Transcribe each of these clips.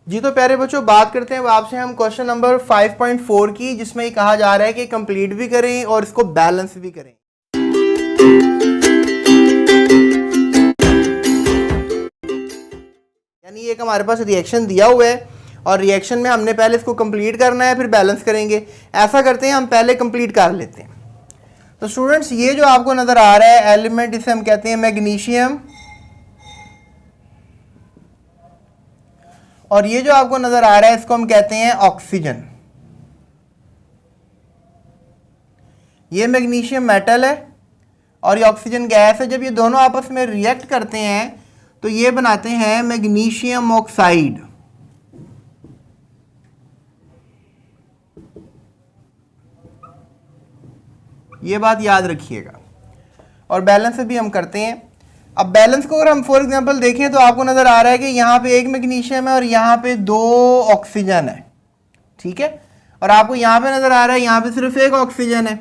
जी तो प्यारे बच्चों, बात करते हैं अब आपसे हम क्वेश्चन नंबर 5.4 की, जिसमें ये कहा जा रहा है कि कंप्लीट भी करें और इसको बैलेंस भी करें। यानी एक हमारे पास रिएक्शन दिया हुआ है और रिएक्शन में हमने पहले इसको कंप्लीट करना है, फिर बैलेंस करेंगे। ऐसा करते हैं, हम पहले कंप्लीट कर लेते हैं। तो स्टूडेंट्स, ये जो आपको नजर आ रहा है एलिमेंट, इसे हम कहते हैं मैग्नीशियम, और ये जो आपको नजर आ रहा है इसको हम कहते हैं ऑक्सीजन। ये मैग्नीशियम मेटल है और ये ऑक्सीजन गैस है। जब ये दोनों आपस में रिएक्ट करते हैं तो ये बनाते हैं मैग्नीशियम ऑक्साइड। ये बात याद रखिएगा। और बैलेंस भी हम करते हैं। अब बैलेंस को अगर हम फॉर एग्जांपल देखें तो आपको नजर आ रहा है कि यहाँ पे एक मैग्नीशियम है और यहाँ पे 2 ऑक्सीजन है, ठीक है। और आपको यहाँ पे नजर आ रहा है यहाँ पे सिर्फ एक ऑक्सीजन है,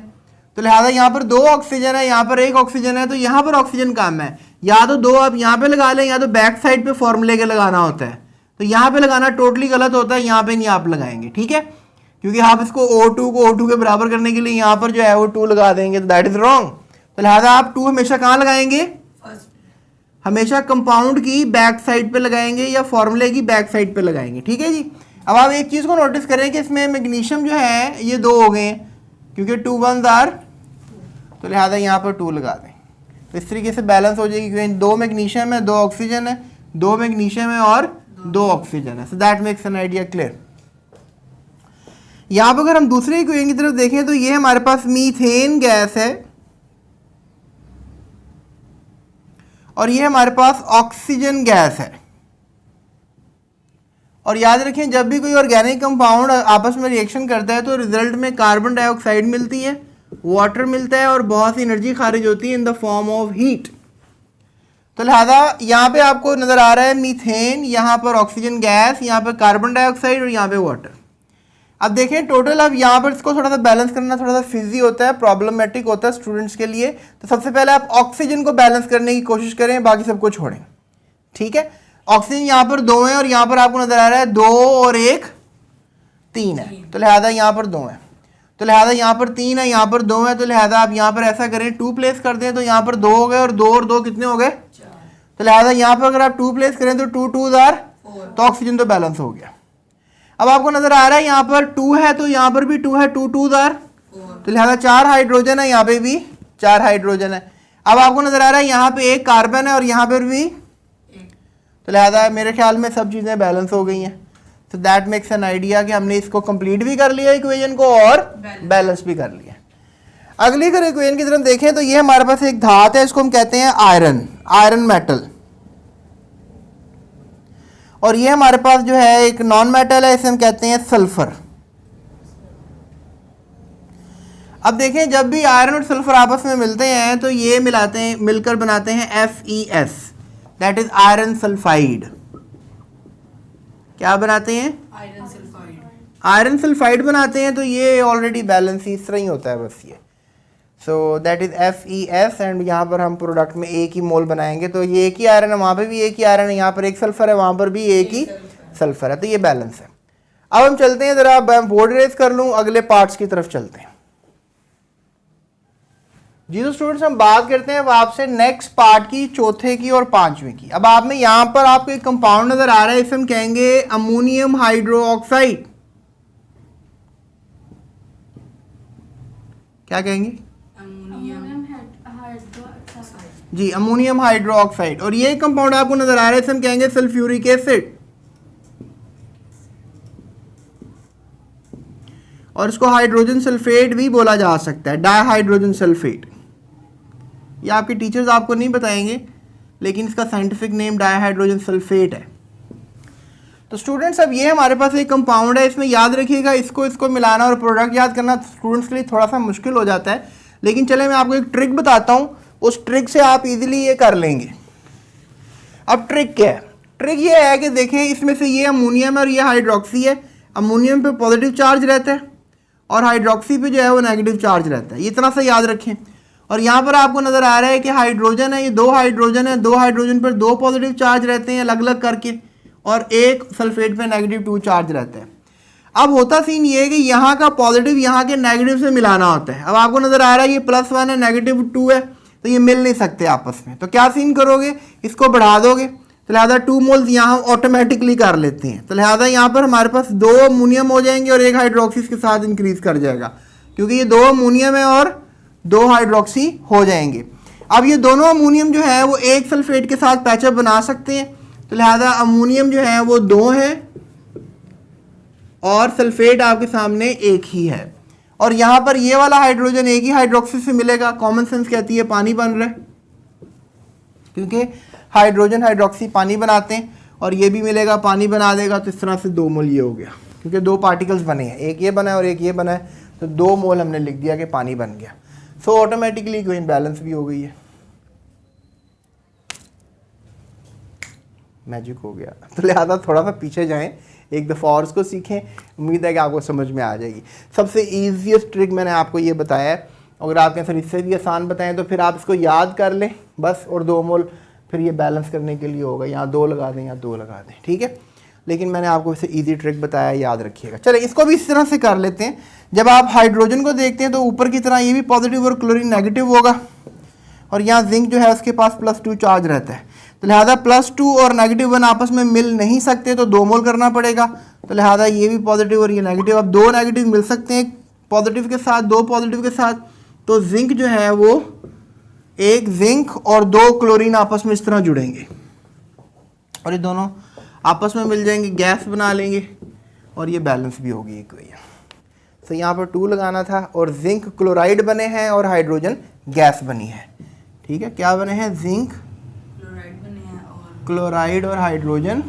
तो लिहाजा यहाँ पर 2 ऑक्सीजन है, यहाँ पर एक ऑक्सीजन है, तो यहाँ पर ऑक्सीजन कम है। या तो 2 आप यहाँ पे लगा लें या तो बैक साइड पे फॉर्मूले के लगाना होता है। तो यहाँ पे लगाना टोटली गलत होता है, यहाँ पे नहीं आप लगाएंगे, ठीक है। क्योंकि आप इसको O2 को O2 के बराबर करने के लिए यहाँ पर जो है वो 2 लगा देंगे, तो दैट इज रॉन्ग। तो लिहाजा आप 2 हमेशा कहाँ लगाएंगे? हमेशा कंपाउंड की बैक साइड पे लगाएंगे या फॉर्मूले की बैक साइड पे लगाएंगे, ठीक है जी। अब आप एक चीज़ को नोटिस करें कि इसमें मैग्नीशियम जो है ये 2 हो गए हैं, क्योंकि 2 1s आर, तो लिहाजा यहाँ पर 2 लगा दें। तो इस तरीके से बैलेंस हो जाएगी, क्योंकि 2 मैग्नीशियम है, 2 ऑक्सीजन है, 2 मैग्नीशियम है और 2 ऑक्सीजन है। सो that makes an idea clear. यहाँ पर अगर हम दूसरे इक्वेशन की तरफ देखें तो ये हमारे पास मीथेन गैस है और ये हमारे पास ऑक्सीजन गैस है। और याद रखें, जब भी कोई ऑर्गेनिक कंपाउंड आपस में रिएक्शन करता है तो रिजल्ट में कार्बन डाइऑक्साइड मिलती है, वाटर मिलता है और बहुत सी एनर्जी खारिज होती है in the form of heat. तो लिहाजा यहाँ पे आपको नजर आ रहा है मीथेन, यहाँ पर ऑक्सीजन गैस, यहाँ पर कार्बन डाइऑक्साइड और यहाँ पे वाटर। अब देखें टोटल, अब यहाँ पर इसको थोड़ा सा बैलेंस करना थोड़ा सा फिजी होता है, प्रॉब्लमेटिक होता है स्टूडेंट्स के लिए। तो सबसे पहले आप ऑक्सीजन को बैलेंस करने की कोशिश करें, बाकी सबको छोड़ें, ठीक है। ऑक्सीजन यहाँ पर 2 है और यहाँ पर आपको नजर आ रहा है 2 और 1 3 है, तो लिहाजा यहाँ पर 2 है, तो लिहाजा यहाँ पर 3 है, यहाँ पर 2 है, तो लिहाजा आप यहाँ पर ऐसा करें 2 प्लेस कर दें, तो यहाँ पर 2 हो गए और 2 कितने हो गए? 4। तो लिहाजा यहाँ पर अगर आप 2 प्लेस करें तो 2 2s आर 4, तो ऑक्सीजन तो बैलेंस हो गया। अब आपको नजर आ रहा है यहाँ पर 2 है तो यहाँ पर भी 2 है, 2 2s आर 4, तो लिहाजा 4 हाइड्रोजन है, यहाँ पे भी 4 हाइड्रोजन है। अब आपको नजर आ रहा है यहाँ पे 1 कार्बन है और यहाँ पर भी 1, तो लिहाजा मेरे ख्याल में सब चीजें बैलेंस हो गई हैं। तो दैट मेक्स एन आइडिया कि हमने इसको कंप्लीट भी कर लिया इक्वेशन को और बैलेंस भी कर लिया। अगली अगर इक्वेशन की तरफ देखें तो ये हमारे पास एक धात है, इसको हम कहते हैं आयरन मेटल, और ये हमारे पास जो है एक नॉन मेटल है, इसे हम कहते हैं सल्फर। अब देखें, जब भी आयरन और सल्फर आपस में मिलते हैं तो ये मिलकर बनाते हैं FeS, that is iron sulphide. क्या बनाते हैं? आयरन सल्फाइड बनाते हैं। तो ये ऑलरेडी बैलेंस इस तरह ही होता है बस ये। So that is FeS and यहाँ पर हम प्रोडक्ट में एक ही मोल बनाएंगे, तो ये एक ही आयरन है, वहाँ पे भी एक ही आयरन है, यहाँ पर एक सल्फर है, वहाँ पर भी एक ही सल्फर है, तो ये बैलेंस है। अब हम चलते हैं, ज़रा बोर्ड रेस कर लूँ, अगले पार्ट्स की तरफ चलते हैं। जी तो स्टूडेंट्स, हम बात करते हैं अब आपसे नेक्स्ट पार्ट की, चौथे की और 5वें की। अब आप में यहाँ पर आपको एक कंपाउंड नजर आ रहा है, इसे हम कहेंगे अमोनियम हाइड्रोक्साइड। क्या कहेंगे? जी, अमोनियम हाइड्रोक्साइड। और ये कंपाउंड आपको नजर आ रहा है, इसे हम कहेंगे सल्फ्यूरिक एसिड, और इसको हाइड्रोजन सल्फेट भी बोला जा सकता है, डाइहाइड्रोजन सल्फेट। ये आपके टीचर्स आपको नहीं बताएंगे, लेकिन इसका साइंटिफिक नेम डाइहाइड्रोजन सल्फेट है। तो स्टूडेंट्स, अब ये हमारे पास एक कंपाउंड है, इसमें याद रखिएगा इसको मिलाना और प्रोडक्ट याद करना स्टूडेंट्स के लिए थोड़ा सा मुश्किल हो जाता है, लेकिन चले मैं आपको एक ट्रिक बताता हूँ, उस ट्रिक से आप इजीली ये कर लेंगे। अब ट्रिक क्या है? ट्रिक ये है कि देखें, इसमें से ये अमोनियम है और ये हाइड्रोक्सी है। अमोनियम पे पॉजिटिव चार्ज रहता है और हाइड्रोक्सी पे जो है वो नेगेटिव चार्ज रहता है, ये इतना सा याद रखें। और यहाँ पर आपको नजर आ रहा है कि हाइड्रोजन है, ये 2 हाइड्रोजन है, 2 हाइड्रोजन पर 2 पॉजिटिव चार्ज रहते हैं अलग अलग करके, और एक सल्फेट पे -2 चार्ज रहता है। अब होता सीन ये है कि यहाँ का पॉजिटिव यहाँ के नेगेटिव से मिलाना होता है। अब आपको नजर आ रहा है ये +1 है, -2 है, तो ये मिल नहीं सकते आपस में। तो क्या सीन करोगे, इसको बढ़ा दोगे, तो लिहाजा 2 मोल्स यहाँ ऑटोमेटिकली कर लेते हैं। तो लिहाजा यहाँ पर हमारे पास 2 अमोनियम हो जाएंगे और 1 हाइड्रोक्सी के साथ इंक्रीज कर जाएगा, क्योंकि ये 2 अमोनियम है और 2 हाइड्रोक्सी हो जाएंगे। अब ये दोनों अमोनियम जो है वो एक सल्फेट के साथ पैचअप बना सकते हैं। तो लिहाजा अमोनियम जो है वो 2 है और सल्फेट आपके सामने एक ही है। और यहाँ पर ये वाला हाइड्रोजन एक ही हाइड्रोक्सी से मिलेगा। कॉमन सेंस कहती है पानी बन रहा है, क्योंकि हाइड्रोजन हाइड्रोक्सी पानी बनाते हैं, और ये भी मिलेगा पानी बना देगा। तो इस तरह से 2 मोल ये हो गया, क्योंकि 2 पार्टिकल्स बने हैं, एक ये बना है और एक ये बना है, तो 2 मोल हमने लिख दिया कि पानी बन गया। सो ऑटोमेटिकली इक्वेशन बैलेंस भी हो गई है, मैजिक हो गया। तो लिहाजा थोड़ा सा पीछे जाएं, एक दफ़ा और इसको सीखें, उम्मीद है कि आपको समझ में आ जाएगी। सबसे ईजीएस्ट ट्रिक मैंने आपको ये बताया है, अगर आपके सर इससे भी आसान बताएं तो फिर आप इसको याद कर लें बस, और 2 मोल फिर ये बैलेंस करने के लिए होगा, यहाँ 2 लगा दें, यहाँ 2 लगा दें, ठीक है। लेकिन मैंने आपको इसे ईजी ट्रिक बताया, याद रखिएगा। चलिए इसको भी इस तरह से कर लेते हैं। जब आप हाइड्रोजन को देखते हैं तो ऊपर की तरह ये भी पॉजिटिव और क्लोरीन नेगेटिव होगा, और यहाँ जिंक जो है उसके पास +2 चार्ज रहता है। तो लिहाजा +2 और -1 आपस में मिल नहीं सकते, तो 2 मोल करना पड़ेगा। तो लिहाजा ये भी पॉजिटिव और ये नेगेटिव। अब 2 नेगेटिव मिल सकते हैं पॉजिटिव के साथ, 2 पॉजिटिव के साथ, तो जिंक जो है वो एक जिंक और 2 क्लोरीन आपस में इस तरह जुड़ेंगे, और ये दोनों आपस में मिल जाएंगे, गैस बना लेंगे, और ये बैलेंस भी होगी इक्वेशन। तो यहाँ पर 2 लगाना था, और जिंक क्लोराइड बने हैं और हाइड्रोजन गैस बनी है, ठीक है। क्या बने हैं, जिंक क्लोराइड और हाइड्रोजन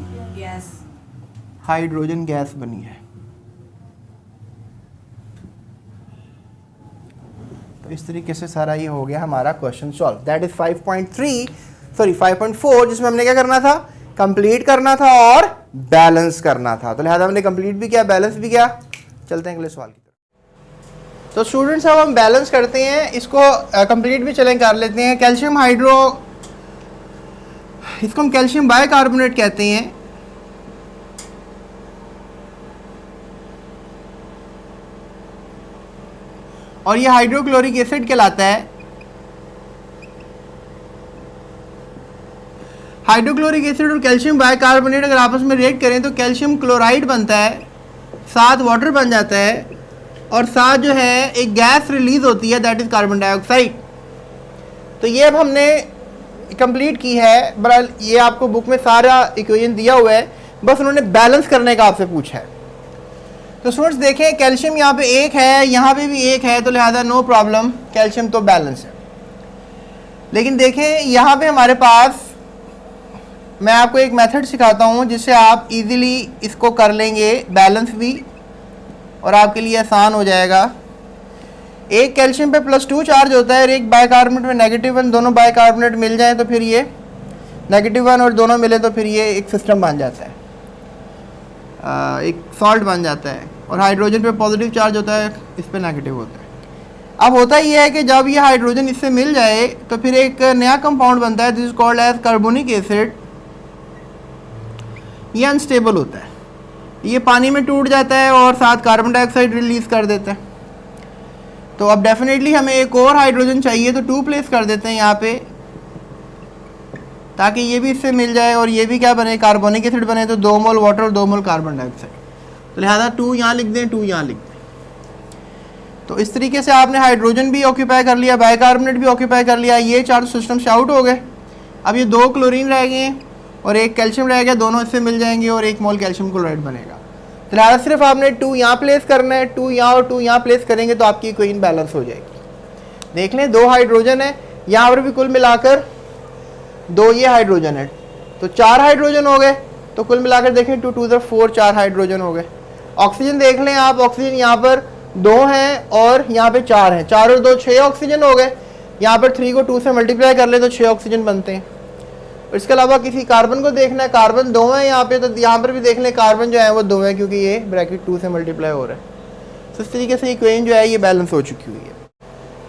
गैस बनी है। तो इस तरीके से सारा ये हो गया हमारा क्वेश्चन सॉल्व। दैट इज 5.4, जिसमें हमने क्या करना था, कंप्लीट करना था और बैलेंस करना था। तो लिहाजा हमने कंप्लीट भी किया, बैलेंस भी किया। चलते हैं अगले सवाल की तरफ। तो स्टूडेंट्स अब हम बैलेंस करते हैं, इसको कंप्लीट भी चलें कर लेते हैं। कैल्शियम हाइड्रो, इसको हम कैल्शियम बाइकार्बोनेट कहते हैं। और ये हाइड्रोक्लोरिक एसिड कहलाता है। हाइड्रोक्लोरिक एसिड और कैल्शियम बाइकार्बोनेट अगर आपस में रिएक्ट करें तो कैल्शियम क्लोराइड बनता है, साथ वाटर बन जाता है, और साथ जो है एक गैस रिलीज होती है, दैट इज कार्बन डाइऑक्साइड। तो ये अब हमने कंप्लीट की है। बहरहाल ये आपको बुक में सारा इक्वेशन दिया हुआ है, बस उन्होंने बैलेंस करने का आपसे पूछा है। तो स्टूडेंट्स देखें, कैल्शियम यहाँ पे 1 है, यहाँ पे भी 1 है, तो लिहाजा नो प्रॉब्लम, कैल्शियम तो बैलेंस है। लेकिन देखें यहाँ पे हमारे पास, मैं आपको एक मेथड सिखाता हूँ जिससे आप इजीली इसको कर लेंगे बैलेंस भी, और आपके लिए आसान हो जाएगा। एक कैल्शियम पे +2 चार्ज होता है और एक बाइकार्बोनेट में -1, दोनों बाइकार्बोनेट मिल जाएं तो फिर ये -1 और दोनों मिले तो फिर ये एक सिस्टम बन जाता है, एक सॉल्ट बन जाता है। और हाइड्रोजन पे पॉजिटिव चार्ज होता है, इस पे नेगेटिव होता है। अब होता ये है कि जब ये हाइड्रोजन इससे मिल जाए तो फिर एक नया कंपाउंड बनता है, this is called as carbonic acid. ये अनस्टेबल होता है, ये पानी में टूट जाता है और साथ कार्बन डाइऑक्साइड रिलीज कर देता है। तो अब डेफिनेटली हमें एक और हाइड्रोजन चाहिए, तो 2 प्लेस कर देते हैं यहाँ पे, ताकि ये भी इससे मिल जाए और ये भी क्या बने, कार्बोनिक एसिड बने। तो 2 मोल वाटर और 2 मोल कार्बन डाइऑक्साइड। तो लिहाजा 2 यहाँ लिख दें, 2 यहाँ लिख दें। तो इस तरीके से आपने हाइड्रोजन भी ऑक्यूपाई कर लिया, बाइकार्बोनेट भी ऑक्यूपाई कर लिया, ये 4 सिस्टम से आउट हो गए। अब ये 2 क्लोरीन रह गए और 1 कैल्शियम रह गया, दोनों इससे मिल जाएंगे और 1 मोल कैल्शियम क्लोराइड बनेगा। तो लिहाजा सिर्फ आपने 2 यहाँ प्लेस करना है, 2 यहाँ और 2 यहाँ प्लेस करेंगे तो आपकी इक्वेशन बैलेंस हो जाएगी। देख लें, 2 हाइड्रोजन है, यहाँ पर भी कुल मिलाकर 2 ये हाइड्रोजन है, तो 4 हाइड्रोजन हो गए। तो कुल मिलाकर देखें 2 2 4, 4 हाइड्रोजन हो गए। ऑक्सीजन देख लें आप, ऑक्सीजन यहाँ पर 2 हैं और यहाँ पे 4 हैं, 4 और 2 6 ऑक्सीजन हो गए। यहाँ पर 3 को 2 से मल्टीप्लाई कर ले तो 6 ऑक्सीजन बनते हैं। और इसके अलावा किसी कार्बन को देखना है, कार्बन 2 हैं यहाँ पे, तो यहाँ पर भी देख लें कार्बन जो है वो 2 है, क्योंकि ये ब्रैकेट 2 से मल्टीप्लाई हो रहा है। तो इस तरीके से इक्वेशन जो है ये बैलेंस हो चुकी हुई है।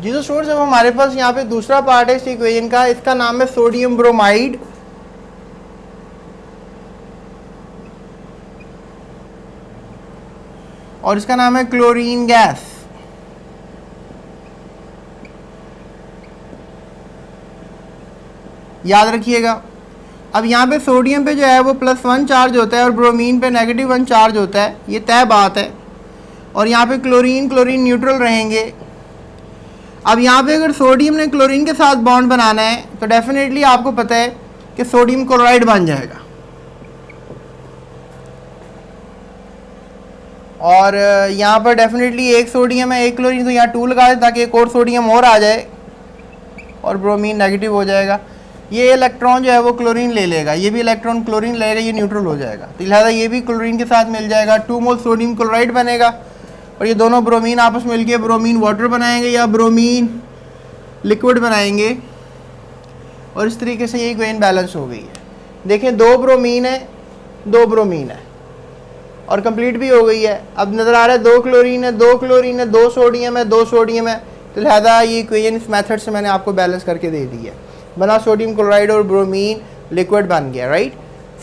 जी तो स्टूडेंट्स, अब हमारे पास यहाँ पे दूसरा पार्ट है इस इक्वेशन का, इसका नाम है सोडियम ब्रोमाइड। और इसका नाम है क्लोरीन गैस। याद रखिएगा। अब यहाँ पे सोडियम पे जो है वो +1 चार्ज होता है और ब्रोमीन पे -1 चार्ज होता है, ये तय बात है। और यहाँ पे क्लोरीन न्यूट्रल रहेंगे। अब यहाँ पे अगर सोडियम ने क्लोरीन के साथ बॉन्ड बनाना है तो डेफिनेटली आपको पता है कि सोडियम क्लोराइड बन जाएगा। और यहाँ पर डेफिनेटली एक सोडियम है, एक क्लोरीन, तो यहाँ 2 लगा दें ताकि एक और सोडियम और आ जाए और ब्रोमीन नेगेटिव हो जाएगा। ये इलेक्ट्रॉन जो है वो क्लोरीन ले लेगा, ये भी इलेक्ट्रॉन क्लोरीन लेगा, ये न्यूट्रल हो जाएगा, तो लिहाजा ये भी क्लोरीन के साथ मिल जाएगा। 2 मोल सोडियम क्लोराइड बनेगा और ये दोनों ब्रोमीन आपस में मिलकर ब्रोमीन वाटर बनाएंगे या ब्रोमीन लिक्विड बनाएंगे। और इस तरीके से ये इक्वेशन बैलेंस हो गई है। देखें 2 ब्रोमीन है, 2 ब्रोमीन है और कंप्लीट भी हो गई है। अब नज़र आ रहा है 2 क्लोरीन है, 2 क्लोरीन है, 2 सोडियम है, 2 सोडियम है, तो लिहाजा ये इक्वेशन इस मेथड से मैंने आपको बैलेंस करके दे दी है, बना सोडियम क्लोराइड और ब्रोमीन लिक्विड बन गया, राइट।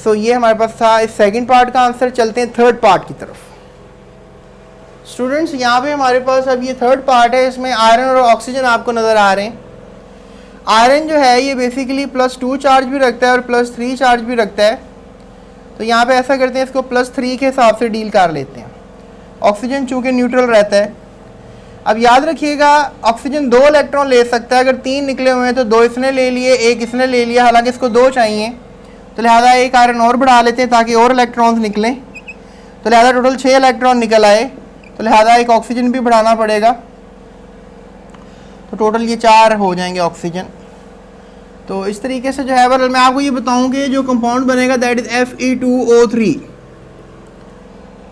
सो ये हमारे पास था इस सेकंड पार्ट का आंसर। चलते हैं थर्ड पार्ट की तरफ। स्टूडेंट्स यहाँ पे हमारे पास अब ये थर्ड पार्ट है, इसमें आयरन और ऑक्सीजन आपको नज़र आ रहे हैं। आयरन जो है ये बेसिकली +2 चार्ज भी रखता है और +3 चार्ज भी रखता है, तो यहाँ पे ऐसा करते हैं इसको +3 के हिसाब से डील कर लेते हैं। ऑक्सीजन चूँकि न्यूट्रल रहता है। अब याद रखिएगा ऑक्सीजन 2 इलेक्ट्रॉन ले सकता है, अगर 3 निकले हुए हैं तो 2 इसने ले लिए, 1 इसने ले लिया, हालांकि इसको 2 चाहिए, तो लिहाजा एक आयरन और बढ़ा लेते हैं ताकि और इलेक्ट्रॉन्स निकलें। तो लिहाजा टोटल 6 इलेक्ट्रॉन निकल आए, तो लिहाजा एक ऑक्सीजन भी बढ़ाना पड़ेगा, तो टोटल ये 4 हो जाएंगे ऑक्सीजन। तो इस तरीके से जो है बरल मैं आपको ये बताऊं कि जो कंपाउंड बनेगा दैट इज़ Fe2O3,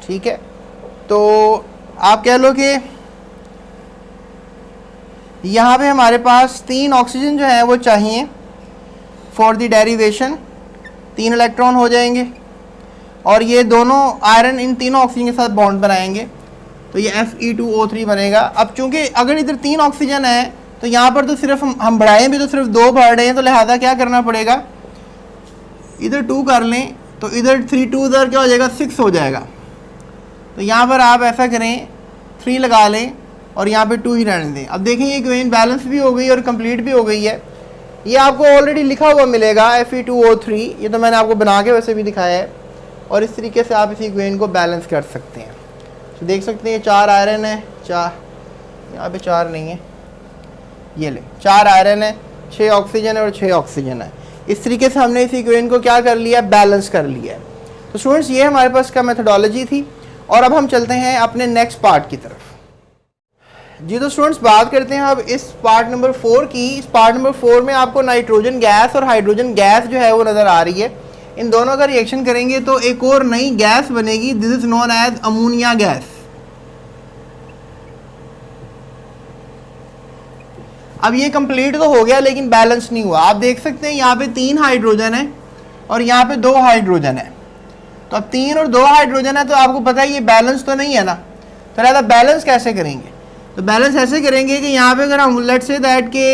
ठीक है। तो आप कह लो कि यहाँ पे हमारे पास 3 ऑक्सीजन जो है वो चाहिए फॉर द डेरिवेशन, 3 इलेक्ट्रॉन हो जाएंगे और ये दोनों आयरन इन तीनों ऑक्सीजन के साथ बॉन्ड बनाएंगे, तो ये Fe2O3 बनेगा। अब चूंकि अगर इधर 3 ऑक्सीजन है तो यहाँ पर तो सिर्फ हम बढ़ाएं भी तो सिर्फ 2 बढ़ रहे हैं, तो लिहाजा क्या करना पड़ेगा, इधर 2 कर लें तो इधर 3 2 इधर क्या हो जाएगा 6 हो जाएगा। तो यहाँ पर आप ऐसा करें 3 लगा लें और यहाँ पे 2 ही रहने दें। अब देखें ये इक्वेशन बैलेंस भी हो गई और कंप्लीट भी हो गई है। ये आपको ऑलरेडी लिखा हुआ मिलेगा Fe2O3, ये तो मैंने आपको बना के वैसे भी दिखाया है, और इस तरीके से आप इस इक्वेशन को बैलेंस कर सकते हैं। तो देख सकते हैं 4 आयरन है, 4 यहाँ पे 4 नहीं है, ये ले 4 आयरन है, 6 ऑक्सीजन है और 6 ऑक्सीजन है। इस तरीके से हमने इस इक्वेशन को क्या कर लिया, बैलेंस कर लिया है। तो स्टूडेंट्स ये हमारे पास का मेथडोलॉजी थी और अब हम चलते हैं अपने नेक्स्ट पार्ट की तरफ। जी तो स्टूडेंट्स बात करते हैं अब इस पार्ट नंबर 4 की। इस पार्ट नंबर 4 में आपको नाइट्रोजन गैस और हाइड्रोजन गैस जो है वो नज़र आ रही है। इन दोनों का रिएक्शन करेंगे तो एक और नई गैस बनेगी, this is known as ammonia gas. अब ये कंप्लीट तो हो गया लेकिन बैलेंस नहीं हुआ। आप देख सकते हैं यहाँ पे 3 हाइड्रोजन है और यहाँ पे 2 हाइड्रोजन है, तो अब 3 और 2 हाइड्रोजन है तो आपको पता है ये बैलेंस तो नहीं है ना। तो लिहाजा बैलेंस कैसे करेंगे, तो बैलेंस ऐसे करेंगे कि यहाँ पे अगर हम लेट्स से दैट के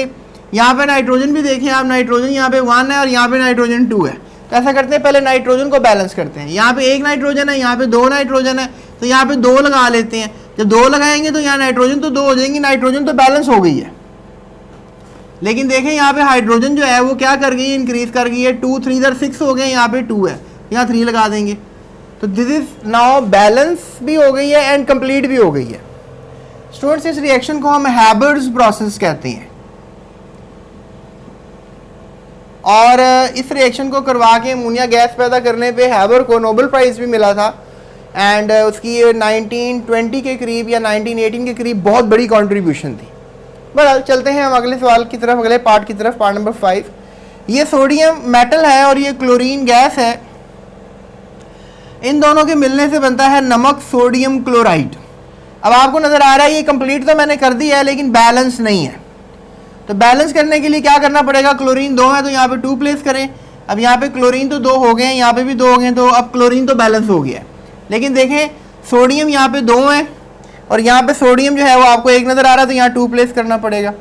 यहाँ पे नाइट्रोजन भी देखें आप, नाइट्रोजन यहाँ पे 1 है और यहाँ पे नाइट्रोजन 2 है, तो ऐसा करते हैं पहले नाइट्रोजन को बैलेंस करते हैं। यहाँ पे 1 नाइट्रोजन है, यहाँ पे 2 नाइट्रोजन है, तो यहाँ पे 2 लगा लेते हैं। जब 2 लगाएंगे तो यहाँ नाइट्रोजन तो 2 हो जाएंगी, नाइट्रोजन तो बैलेंस हो गई है। लेकिन देखें यहाँ पे हाइड्रोजन जो है वो क्या कर गई है, इंक्रीज कर गई है, 2 3 इधर 6 हो गए, यहाँ पे 2 है, यहाँ 3 लगा देंगे, तो दिस इज नाउ बैलेंस भी हो गई है एंड कंप्लीट भी हो गई है। स्टूडेंट्स इस रिएक्शन को हम हैबर्स प्रोसेस कहते हैं और इस रिएक्शन को करवा के अमोनिया गैस पैदा करने पे हैबर को नोबेल प्राइज़ भी मिला था एंड उसकी 1920 के करीब या 1918 के करीब बहुत बड़ी कंट्रीब्यूशन थी। बहरहाल चलते हैं हम अगले सवाल की तरफ, अगले पार्ट की तरफ, पार्ट नंबर 5। ये सोडियम मेटल है और ये क्लोरीन गैस है, इन दोनों के मिलने से बनता है नमक सोडियम क्लोराइड। अब आपको नज़र आ रहा है ये कंप्लीट तो मैंने कर दिया है लेकिन बैलेंस नहीं है, तो बैलेंस करने के लिए क्या करना पड़ेगा, क्लोरीन 2 है तो यहाँ पे 2 प्लेस करें। अब यहाँ पे क्लोरीन तो 2 हो गए हैं, यहाँ पे भी 2 हो गए, तो अब क्लोरीन तो बैलेंस हो गया है। लेकिन देखें सोडियम यहाँ पे 2 है और यहाँ पे सोडियम जो है वो आपको 1 नज़र आ रहा है, तो यहाँ 2 प्लेस करना पड़ेगा।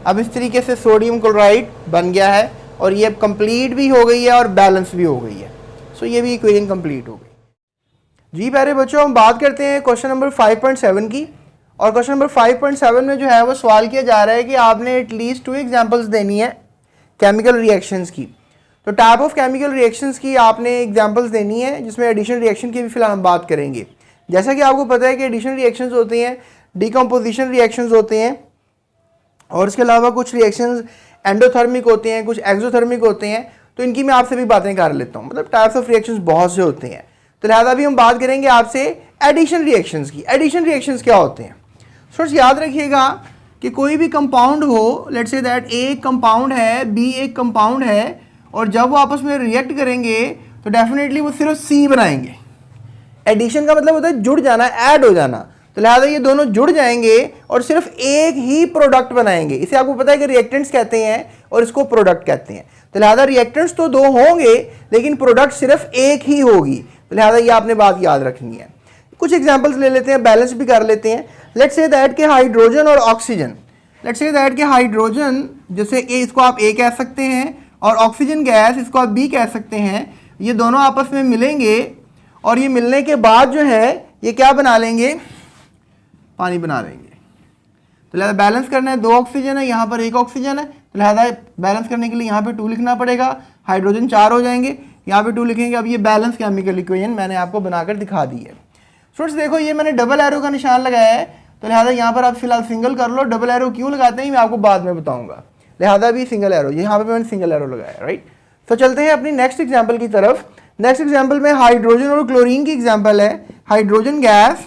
अब इस तरीके से सोडियम क्लोराइड बन गया है और ये कंप्लीट भी हो गई है और बैलेंस भी हो गई है। सो ये भी इक्वेशन कंप्लीट हो गई। जी प्यारे बच्चों, हम बात करते हैं क्वेश्चन नंबर 5.7 की। और क्वेश्चन नंबर 5.7 में जो है वो सवाल किया जा रहा है कि आपने एटलीस्ट 2 एग्जांपल्स देनी है केमिकल रिएक्शंस की। तो टाइप ऑफ केमिकल रिएक्शंस की आपने एग्जांपल्स देनी है, जिसमें एडिशन रिएक्शन की भी फिलहाल हम बात करेंगे। जैसा कि आपको पता है कि एडिशन रिएक्शंस होते हैं, डिकम्पोजिशन रिएक्शंस होते हैं, और इसके अलावा कुछ रिएक्शंस एंडोथर्मिक होते हैं, कुछ एक्सोथर्मिक होते हैं। तो इनकी मैं आपसे भी बातें कर लेता हूँ, मतलब टाइप्स ऑफ रिएक्शंस बहुत से होते हैं। तो लिहाजा भी हम बात करेंगे आपसे एडिशन रिएक्शंस की। एडिशन रिएक्शंस क्या होते हैं? स्टूडेंट्स याद रखिएगा कि कोई भी कंपाउंड हो, लेट्स से दैट ए एक कंपाउंड है, बी एक कंपाउंड है, और जब वो आपस में रिएक्ट करेंगे तो डेफिनेटली वो सिर्फ सी बनाएंगे। एडिशन का मतलब होता है जुड़ जाना, ऐड हो जाना। तो लिहाजा ये दोनों जुड़ जाएंगे और सिर्फ एक ही प्रोडक्ट बनाएंगे। इसे आपको पता है कि रिएक्टेंट्स कहते हैं और इसको प्रोडक्ट कहते हैं। तो लिहाजा रिएक्टेंट्स तो 2 होंगे लेकिन प्रोडक्ट सिर्फ एक ही होगी। तो लिहाजा ये आपने बात याद रखनी है। कुछ एग्जांपल्स ले लेते हैं, बैलेंस भी कर लेते हैं। लेट्स से दैट के हाइड्रोजन और ऑक्सीजन, लेट्स से दैट के हाइड्रोजन जैसे ए, इसको आप ए कह सकते हैं, और ऑक्सीजन गैस इसको आप बी कह सकते हैं। ये दोनों आपस में मिलेंगे और ये मिलने के बाद जो है ये क्या बना लेंगे? पानी बना लेंगे। तो लिहाजा बैलेंस करना है, 2 ऑक्सीजन है, यहाँ पर 1 ऑक्सीजन है। तो लिहाजा बैलेंस करने के लिए यहाँ पे 2 लिखना पड़ेगा। हाइड्रोजन 4 हो जाएंगे, यहाँ पे 2 लिखेंगे। अब ये बैलेंस केमिकल इक्वेशन मैंने आपको बनाकर दिखा दी है। स्टूडेंट्स देखो, ये मैंने डबल एरो का निशान लगाया है, तो लिहाजा यहाँ पर आप फिलहाल सिंगल कर लो। डबल एरो क्यों लगाते हैं मैं आपको बाद में बताऊंगा। लिहाजा भी सिंगल एरो, यहाँ पे मैंने सिंगल एरो लगाया, राइट। तो चलते हैं अपनी नेक्स्ट एग्जाम्पल की तरफ। नेक्स्ट एग्जाम्पल में हाइड्रोजन और क्लोरीन की एग्जाम्पल है। हाइड्रोजन गैस,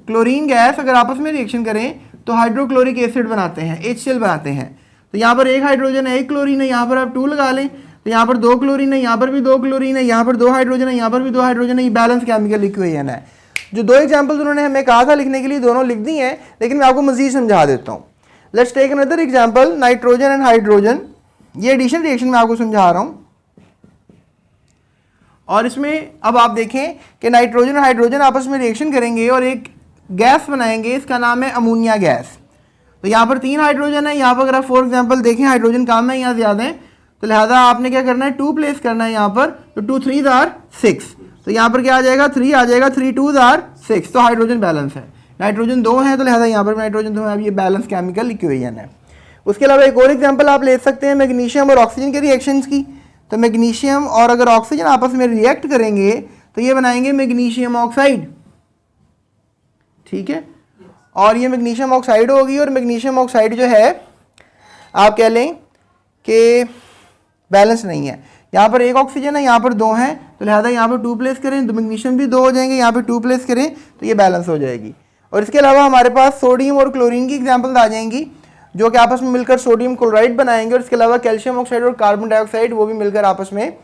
क्लोरीन गैस अगर आपस में रिएक्शन करें तो हाइड्रोक्लोरिक एसिड बनाते हैं, HCl बनाते हैं। तो यहाँ पर 1 हाइड्रोजन है, 1 क्लोरीन है, यहाँ पर आप 2 लगा लें। तो यहाँ पर 2 क्लोरीन है, यहाँ पर भी 2 क्लोरीन है, यहाँ पर 2 हाइड्रोजन है, यहाँ पर भी 2 हाइड्रोजन है। ये बैलेंस केमिकल इक्वेशन है। जो 2 एग्जाम्पल्स उन्होंने हमें कहा था लिखने के लिए, दोनों लिख दी हैं, लेकिन मैं आपको मजीद समझा देता हूँ। Let's take another example, nitrogen and hydrogen. ये एडिशन रिएक्शन मैं आपको समझा रहा हूँ। और इसमें अब आप देखें कि नाइट्रोजन और हाइड्रोजन आपस में रिएक्शन करेंगे और एक गैस बनाएंगे, इसका नाम है अमोनिया गैस। तो यहाँ पर 3 हाइड्रोजन है, यहाँ पर अगर आप फॉर एग्जांपल देखें हाइड्रोजन कम है, यहाँ ज़्यादा है। तो लिहाजा आपने क्या करना है, 2 प्लेस करना है यहाँ पर। तो 2 3 आर 6, तो यहाँ पर क्या आ जाएगा, 3 आ जाएगा, 3 2 आर 6। तो हाइड्रोजन बैलेंस है। नाइट्रोजन 2 है, तो लिहाजा यहाँ पर नाइट्रोजन 2 है। अब ये बैलेंस केमिकल इक्वेशन है। उसके अलावा एक और एग्जाम्पल आप ले सकते हैं मैग्नीशियम और ऑक्सीजन के रिएक्शंस की। तो मैग्नीशियम और अगर ऑक्सीजन आपस में रिएक्ट करेंगे तो ये बनाएंगे मैग्नीशियम ऑक्साइड, ठीक है। और ये मैग्नीशियम ऑक्साइड होगी, और मैग्नीशियम ऑक्साइड जो है आप कह लें कि बैलेंस नहीं है। यहाँ पर 1 ऑक्सीजन है, यहाँ पर 2 हैं, तो लिहाजा यहाँ पर 2 प्लेस करें तो मैग्नीशियम भी 2 हो जाएंगे, यहाँ पर 2 प्लेस करें तो ये बैलेंस हो जाएगी। और इसके अलावा हमारे पास सोडियम और क्लोरीन की एग्जाम्पल आ जाएंगी, जो कि आपस में मिलकर सोडियम क्लोराइड बनाएंगे। और इसके अलावा कैल्शियम ऑक्साइड और कार्बन डाइऑक्साइड, वो भी मिलकर आपस में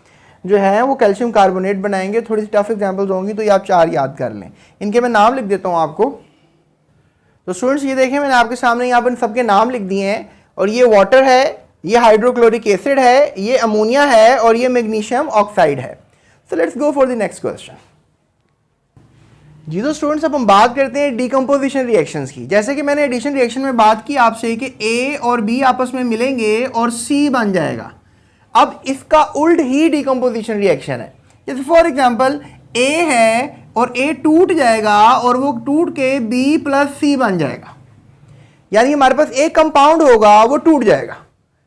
जो है वो कैल्शियम कार्बोनेट बनाएंगे। थोड़ी सी टफ एग्जाम्पल्स होंगी, तो ये आप 4 याद कर लें। इनके मैं नाम लिख देता हूँ आपको। तो स्टूडेंट्स ये देखें, मैंने आपके सामने यहाँ पर इन सबके नाम लिख दिए हैं। और ये वाटर है, ये हाइड्रोक्लोरिक एसिड है, ये अमोनिया है, और ये मैग्नीशियम ऑक्साइड है। So let's go for the next question. जी तो स्टूडेंट्स, अब हम बात करते हैं डिकम्पोजिशन रिएक्शंस की। जैसे कि मैंने एडिशन रिएक्शन में बात की आपसे कि ए और बी आपस में मिलेंगे और सी बन जाएगा। अब इसका उल्ट ही डिकम्पोजिशन रिएक्शन है। जैसे फॉर एग्जांपल ए है और ए टूट जाएगा और वो टूट के बी प्लस सी बन जाएगा। यानी हमारे पास एक कंपाउंड होगा वो टूट जाएगा,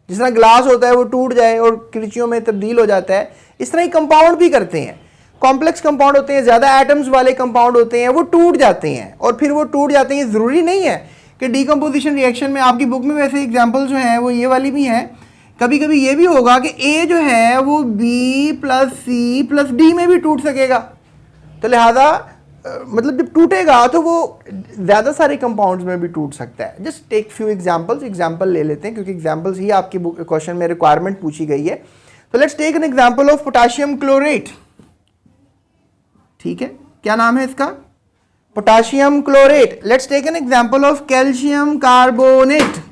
जिस तरह ग्लास होता है वो टूट जाए और कृचियों में तब्दील हो जाता है, इस तरह ही कंपाउंड भी करते हैं। कॉम्प्लेक्स कंपाउंड होते हैं, ज़्यादा एटम्स वाले कंपाउंड होते हैं, वो टूट जाते हैं। और फिर वो टूट जाते हैं, ज़रूरी नहीं है कि डिकम्पोजिशन रिएक्शन में, आपकी बुक में वैसे एग्जाम्पल जो है वो ये वाली भी हैं। कभी कभी ये भी होगा कि ए जो है वो B plus C plus D में भी टूट सकेगा। तो लिहाजा मतलब जब टूटेगा तो वो ज़्यादा सारे कंपाउंड्स में भी टूट सकता है। Just take few examples, example ले लेते हैं क्योंकि एग्जाम्पल्स ही आपकी बुक क्वेश्चन में रिक्वायरमेंट पूछी गई है। तो let's take an example of potassium chlorate, ठीक है। क्या नाम है इसका? Potassium chlorate. Let's take an example of calcium carbonate.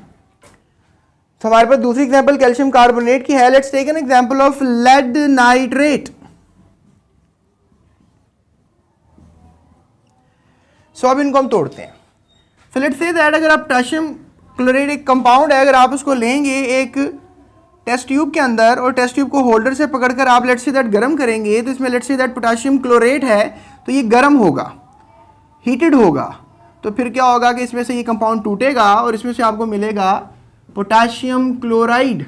तो हमारे पास दूसरी एग्जाम्पल कैल्शियम कार्बोनेट की है। Let's take an example of lead nitrate. So अब इनको हम तोड़ते हैं। सो लेट्स से दैट अगर आप पोटाशियम क्लोराइड एक कंपाउंड है, अगर आप उसको लेंगे एक टेस्ट ट्यूब के अंदर और टेस्ट ट्यूब को होल्डर से पकड़कर आप लेट्स से दैट गर्म करेंगे तो इसमें let's say that potassium chlorate है तो ये गर्म होगा, हीटेड होगा। तो फिर क्या होगा कि इसमें से ये कंपाउंड टूटेगा और इसमें से आपको मिलेगा पोटाशियम क्लोराइड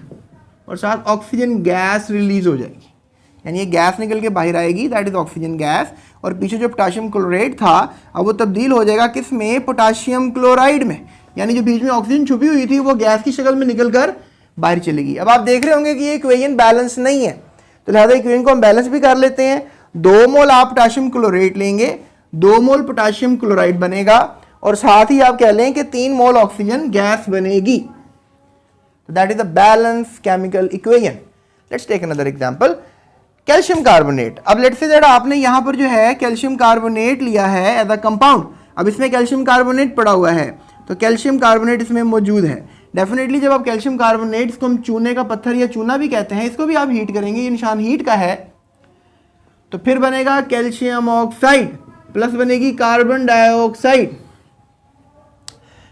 और साथ ऑक्सीजन गैस रिलीज हो जाएगी, यानी ये गैस निकल के बाहर आएगी, दैट इज ऑक्सीजन गैस। और पीछे जो पोटाशियम क्लोराइड था अब वो तब्दील हो जाएगा किस में, पोटाशियम क्लोराइड में, यानी जो बीच में ऑक्सीजन छुपी हुई थी वो गैस की शक्ल में निकल कर बाहर चलेगी। अब आप देख रहे होंगे कि ये इक्वेशन बैलेंस नहीं है, तो लिहाजा इक्वेशन को हम बैलेंस भी कर लेते हैं। 2 मोल आप पोटाशियम क्लोरेट लेंगे, 2 मोल पोटाशियम क्लोराइड बनेगा और साथ ही आप कह लें कि 3 मोल ऑक्सीजन गैस बनेगी। तो that is the balance chemical equation. Let's take another example, calcium carbonate. अब लेट्स से दैट आपने यहां पर जो है कैल्शियम कार्बोनेट लिया है एज अ कंपाउंड। अब इसमें कैल्शियम कार्बोनेट पड़ा हुआ है तो कैल्शियम कार्बोनेट इसमें मौजूद है। डेफिनेटली जब आप कैल्शियम कार्बोनेट, इसको हम चूने का पत्थर या चूना भी कहते हैं, इसको भी आप हीट करेंगे, ये निशान हीट का है, तो फिर बनेगा कैल्शियम ऑक्साइड प्लस बनेगी कार्बन डाइऑक्साइड,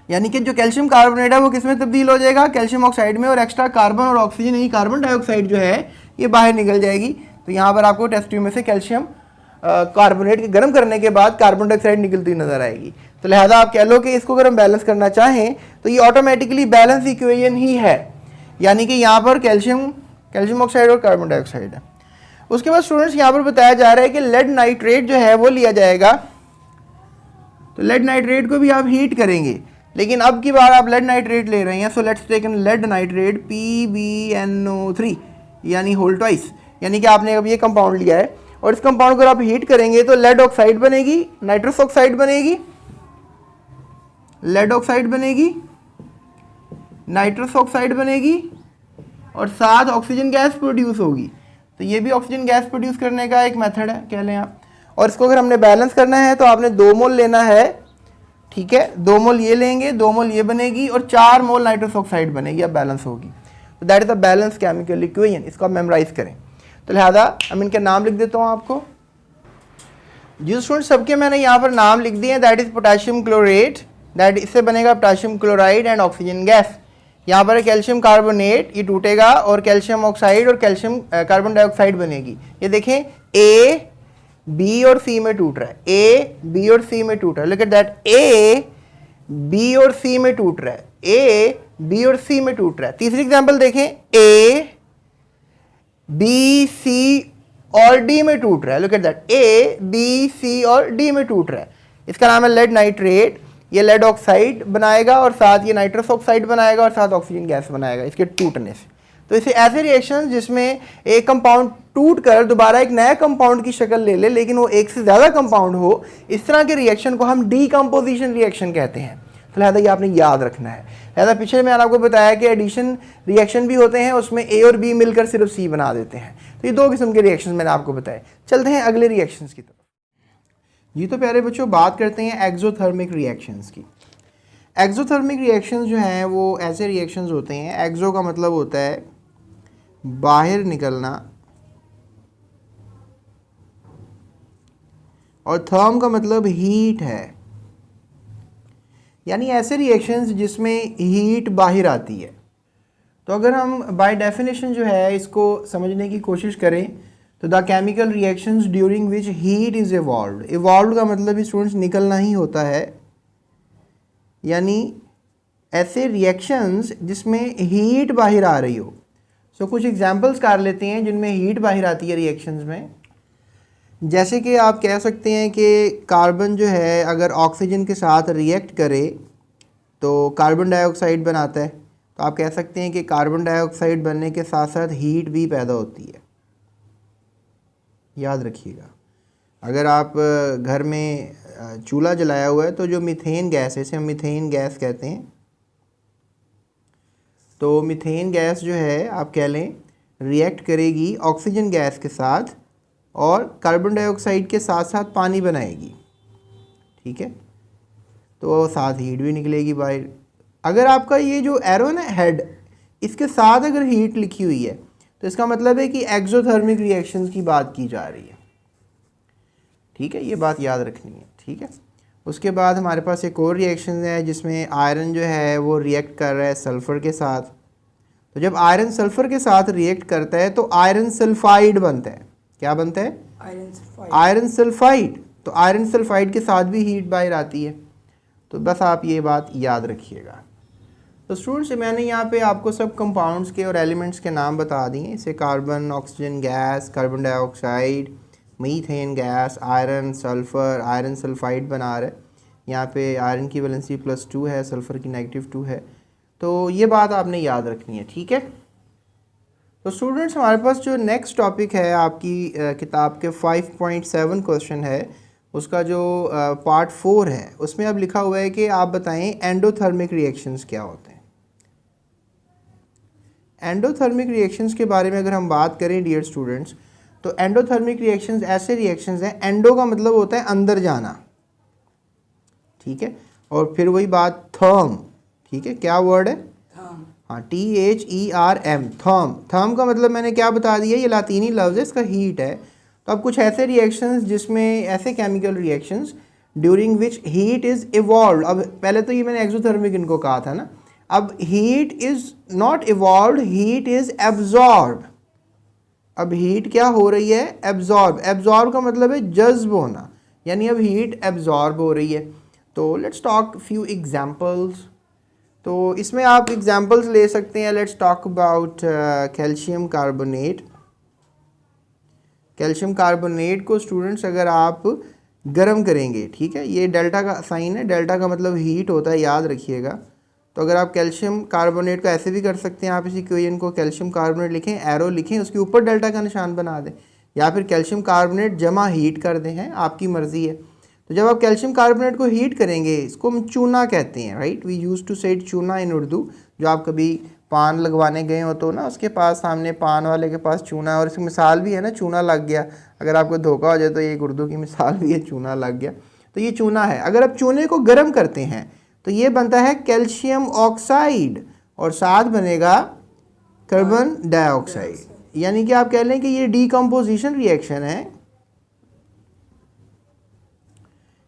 यानी कि जो कैल्शियम कार्बोनेट है वो किस में तब्दील हो जाएगा, कैल्शियम ऑक्साइड में, और एक्स्ट्रा कार्बन और ऑक्सीजन यानी कार्बन डाइऑक्साइड जो है ये बाहर निकल जाएगी। तो यहाँ पर आपको टेस्ट ट्यूब में से कैल्शियम कार्बोनेट के गर्म करने के बाद कार्बन डाइऑक्साइड निकलती नजर आएगी। तो लिहाजा आप कह लो कि इसको अगर हम बैलेंस करना चाहें तो ये ऑटोमेटिकली बैलेंस इक्वेशन ही है, यानी कि यहाँ पर कैल्शियम ऑक्साइड और कार्बन डाइऑक्साइड है। उसके बाद स्टूडेंट्स यहाँ पर बताया जा रहा है कि लेड नाइट्रेट जो है वो लिया जाएगा, तो लेड नाइट्रेट को भी आप हीट करेंगे, लेकिन अब की बार आप लेड नाइट्रेट ले रहे हैं, so let's take an lead nitrate PbNO3 यानी होल ट्वाइस, यानी कि आपने अब ये कंपाउंड लिया है और इस कंपाउंड को आप हीट करेंगे तो लेड ऑक्साइड बनेगी, नाइट्रस ऑक्साइड बनेगी, लेड ऑक्साइड बनेगी, नाइट्रस ऑक्साइड बनेगी और साथ ऑक्सीजन गैस प्रोड्यूस होगी। तो ये भी ऑक्सीजन गैस प्रोड्यूस करने का एक मेथड है कह लें आप। और इसको अगर हमने बैलेंस करना है तो आपने 2 मोल लेना है, ठीक है, 2 मोल ये लेंगे, 2 मोल ये बनेगी और 4 मोल नाइट्रस ऑक्साइड बनेगी, अब बैलेंस होगी। तो that is the balance chemical equation, इसको आप मेमोराइज करें। तो लिहाजा हम इनके नाम लिख देता हूँ आपको, जिस स्टूडेंट सबके मैंने यहाँ पर नाम लिख दिए, that is potassium chlorate, that इससे बनेगा potassium chloride and oxygen gas. यहाँ पर कैल्शियम कार्बोनेट, ये टूटेगा और कैल्शियम ऑक्साइड और कैल्शियम कार्बन डाइऑक्साइड बनेगी। ये देखें A, B और C में टूट रहा है, A, B और C में टूट रहा है, look at that, A, B और C में टूट रहा है, A, B और C में टूट रहा है। तीसरी एग्जांपल देखें, A, B, C और D में टूट रहा है, look at that, A, B, C और D में टूट रहा है। इसका नाम है लेड नाइट्रेट, ये लेड ऑक्साइड बनाएगा और साथ ये नाइट्रस ऑक्साइड बनाएगा और साथ ऑक्सीजन गैस बनाएगा इसके टूटने से। तो इसे ऐसे रिएक्शन जिसमें एक कंपाउंड टूट कर दोबारा एक नया कंपाउंड की शक्ल ले ले, लेकिन वो एक से ज़्यादा कंपाउंड हो, इस तरह के रिएक्शन को हम डीकम्पोजिशन रिएक्शन कहते हैं। तो लिहाजा ये आपने याद रखना है। लिहाजा पीछे मैंने आपको बताया कि एडिशन रिएक्शन भी होते हैं, उसमें A और B मिलकर सिर्फ C बना देते हैं। तो ये 2 किस्म के रिएक्शन मैंने आपको बताए। चलते हैं अगले रिएक्शंस की तरफ। जी तो प्यारे बच्चों, बात करते हैं एक्सोथर्मिक रिएक्शंस की। एक्सोथर्मिक रिएक्शंस जो हैं वो ऐसे रिएक्शंस होते हैं, एक्सो का मतलब होता है बाहर निकलना और थर्म का मतलब हीट है, यानी ऐसे रिएक्शंस जिसमें हीट बाहर आती है। तो अगर हम बाय डेफिनेशन जो है इसको समझने की कोशिश करें तो the chemical reactions during which heat is evolved, evolved का मतलब स्टूडेंट्स निकलना ही होता है, यानी ऐसे रिएक्शंस जिसमें हीट बाहर आ रही हो। सो कुछ एग्जांपल्स कर लेते हैं जिनमें हीट बाहर आती है रिएक्शंस में। जैसे कि आप कह सकते हैं कि कार्बन जो है अगर ऑक्सीजन के साथ रिएक्ट करे तो कार्बन डाइऑक्साइड बनाता है, तो आप कह सकते हैं कि कार्बन डाइऑक्साइड बनने के साथ साथ हीट भी पैदा होती है। याद रखिएगा, अगर आप घर में चूल्हा जलाया हुआ है तो जो मीथेन गैस है, इसे हम मीथेन गैस कहते हैं, तो मीथेन गैस जो है आप कह लें रिएक्ट करेगी ऑक्सीजन गैस के साथ और कार्बन डाइऑक्साइड के साथ साथ पानी बनाएगी, ठीक है, तो साथ हीट भी निकलेगी बाहर। अगर आपका ये जो एरो ना हेड, इसके साथ अगर हीट लिखी हुई है तो इसका मतलब है कि एक्सोथर्मिक रिएक्शंस की बात की जा रही है, ठीक है, ये बात याद रखनी है, ठीक है। उसके बाद हमारे पास एक और रिएक्शन है जिसमें आयरन जो है वो रिएक्ट कर रहा है सल्फ़र के साथ, तो जब आयरन सल्फर के साथ रिएक्ट करता है तो आयरन सल्फाइड बनता है। क्या बनता है? Iron sulphide. तो आयरन सल्फाइड के साथ भी हीट बाहर आती है। तो बस आप ये बात याद रखिएगा। तो स्टूडेंट्स मैंने यहाँ पे आपको सब कंपाउंड्स के और एलिमेंट्स के नाम बता दिए। इसे carbon, oxygen gas, carbon dioxide, methane gas, iron sulphur, iron sulphide बना रहे। यहाँ पे आयरन की वैलेंसी +2 है, सल्फर की -2 है। तो ये बात आपने याद रखनी है, ठीक है। तो स्टूडेंट्स हमारे पास जो नेक्स्ट टॉपिक है आपकी किताब के 5.7 क्वेश्चन है, उसका जो पार्ट 4 है, उसमें अब लिखा हुआ है कि आप बताएं एंडोथर्मिक रिएक्शंस क्या होते हैं। एंडोथर्मिक रिएक्शंस के बारे में अगर हम बात करें डियर स्टूडेंट्स, तो एंडोथर्मिक रिएक्शंस ऐसे रिएक्शंस हैं, एंडो का मतलब होता है अंदर जाना, ठीक है, और फिर वही बात थर्म, ठीक है, क्या वर्ड है? हाँ, THERM, थर्म। थर्म का मतलब मैंने क्या बता दिया, ये लातीनी लफ्ज़ है, इसका हीट है। तो अब कुछ ऐसे रिएक्शंस जिसमें ऐसे chemical reactions during which heat is evolve. अब पहले तो ये मैंने एक्सोथर्मिक इनको कहा था ना, अब heat is not evolve, heat is absorb. अब हीट क्या हो रही है? एब्जॉर्ब। एब्जॉर्ब का मतलब है जज्ब होना, यानी अब हीट एब्जॉर्ब हो रही है। तो लेट्स टॉक फ्यू एग्जांपल्स। तो इसमें आप एग्जांपल्स ले सकते हैं। Let's talk about calcium carbonate. Calcium carbonate को स्टूडेंट्स अगर आप गर्म करेंगे, ठीक है, ये डेल्टा का साइन है, डेल्टा का मतलब हीट होता है, याद रखिएगा। तो अगर आप कैल्शियम कार्बोनेट को ऐसे भी कर सकते हैं, आप इसी इक्वेशन को कैल्शियम कार्बोनेट लिखें, एरो लिखें, उसके ऊपर डेल्टा का निशान बना दें, या फिर कैल्शियम कार्बोनेट जमा हीट कर दें, हैं आपकी मर्ज़ी है। तो जब आप कैल्शियम कार्बोनेट को हीट करेंगे, इसको हम चूना कहते हैं, right, we use to said chuna in Urdu. जो आप कभी पान लगवाने गए हो तो ना उसके पास, सामने पान वाले के पास चूना है, और इसकी मिसाल भी है ना, चूना लग गया। अगर आपको धोखा हो जाए तो ये एक उर्दू की मिसाल भी है, चूना लग गया। तो ये चूना है। अगर आप चूने को गर्म करते हैं तो ये बनता है कैल्शियम ऑक्साइड, और साथ बनेगा कार्बन डाइऑक्साइड। यानी कि आप कह लें कि ये डीकम्पोजिशन रिएक्शन है।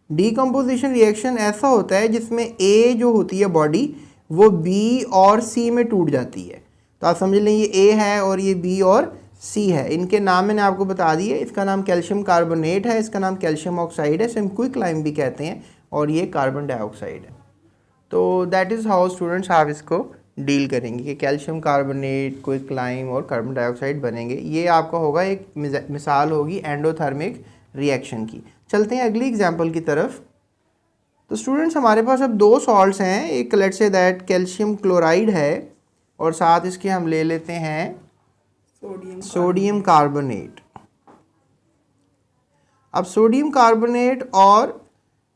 डीकम्पोजिशन रिएक्शन ऐसा होता है जिसमें ए जो होती है बॉडी, वो बी और सी में टूट जाती है। तो आप समझ लें ये ए है और ये बी और सी है। इनके नाम मैंने आपको बता दिए। इसका नाम कैल्शियम कार्बोनेट है, इसका नाम कैल्शियम ऑक्साइड है, इसे हम क्विकलाइम भी कहते हैं, और ये कार्बन डाइऑक्साइड है। तो दैट इज़ हाउ स्टूडेंट्स आप इसको डील करेंगे कि कैल्शियम कार्बोनेट, क्विकलाइम और कार्बन डाइऑक्साइड बनेंगे। ये आपका होगा एक मिसाल होगी एंडोथर्मिक रिएक्शन की। चलते हैं अगली एग्जांपल की तरफ। तो स्टूडेंट्स हमारे पास अब दो सॉल्ट्स हैं, एक let's say that calcium chloride है, और साथ इसके हम ले लेते हैं सोडियम कार्बोनेट। अब सोडियम कार्बोनेट और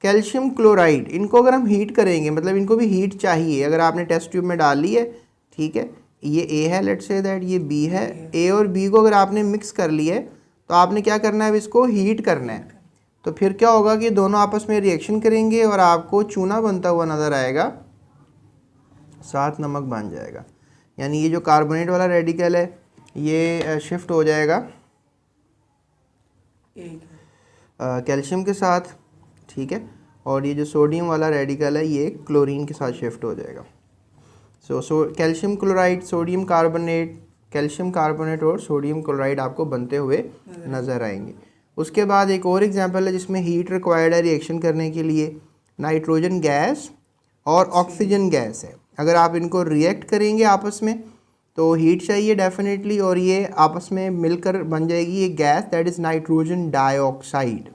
कैल्शियम क्लोराइड, इनको अगर हम हीट करेंगे, मतलब इनको भी हीट चाहिए। अगर आपने टेस्ट ट्यूब में डाल ली है, ठीक है, ये ए है, लेट्स से दैट ये बी है, ए और बी को अगर आपने मिक्स कर लिया है तो आपने क्या करना है, अब इसको हीट करना है। तो फिर क्या होगा कि दोनों आपस में रिएक्शन करेंगे और आपको चूना बनता हुआ नज़र आएगा, साथ नमक बन जाएगा। यानी ये जो कार्बोनेट वाला रेडिकल है ये शिफ्ट हो जाएगा कैल्शियम के साथ, ठीक है, और ये जो सोडियम वाला रेडिकल है ये क्लोरीन के साथ शिफ्ट हो जाएगा। So calcium chloride, sodium carbonate, calcium carbonate और सोडियम क्लोराइड आपको बनते हुए नज़र आएंगे। उसके बाद एक और एग्जांपल है जिसमें हीट रिक्वायर्ड है रिएक्शन करने के लिए, नाइट्रोजन गैस और ऑक्सीजन गैस है। अगर आप इनको रिएक्ट करेंगे आपस में तो हीट चाहिए डेफिनेटली, और ये आपस में मिलकर बन जाएगी ये gas, that is nitrogen dioxide.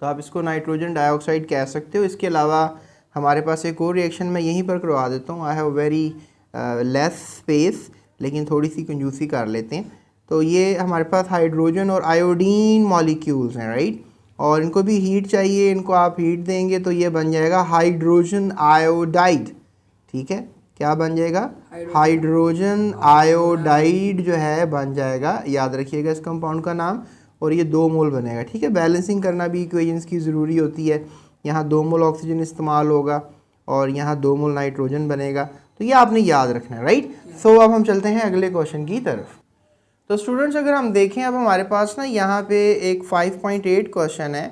तो आप इसको नाइट्रोजन डाइऑक्साइड कह सकते हो। इसके अलावा हमारे पास एक और रिएक्शन मैं यहीं पर करवा देता हूँ, I have very less space, लेकिन थोड़ी सी कंजूसी कर लेते हैं। तो ये हमारे पास हाइड्रोजन और आयोडीन मॉलिक्यूल्स हैं, राइट, और इनको भी हीट चाहिए। इनको आप हीट देंगे तो ये बन जाएगा हाइड्रोजन आयोडाइड, ठीक है, क्या बन जाएगा, हाइड्रोजन आयोडाइड जो है बन जाएगा। याद रखिएगा इस कंपाउंड का नाम, और ये 2 मोल बनेगा, ठीक है। बैलेंसिंग करना भी इक्वेशंस की ज़रूरी होती है। यहाँ 2 मोल ऑक्सीजन इस्तेमाल होगा और यहाँ 2 मोल नाइट्रोजन बनेगा, तो ये आपने याद रखना है, राइट। सो अब हम चलते हैं अगले क्वेश्चन की तरफ। तो स्टूडेंट्स अगर हम देखें, अब हमारे पास ना यहाँ पे एक 5.8 क्वेश्चन है।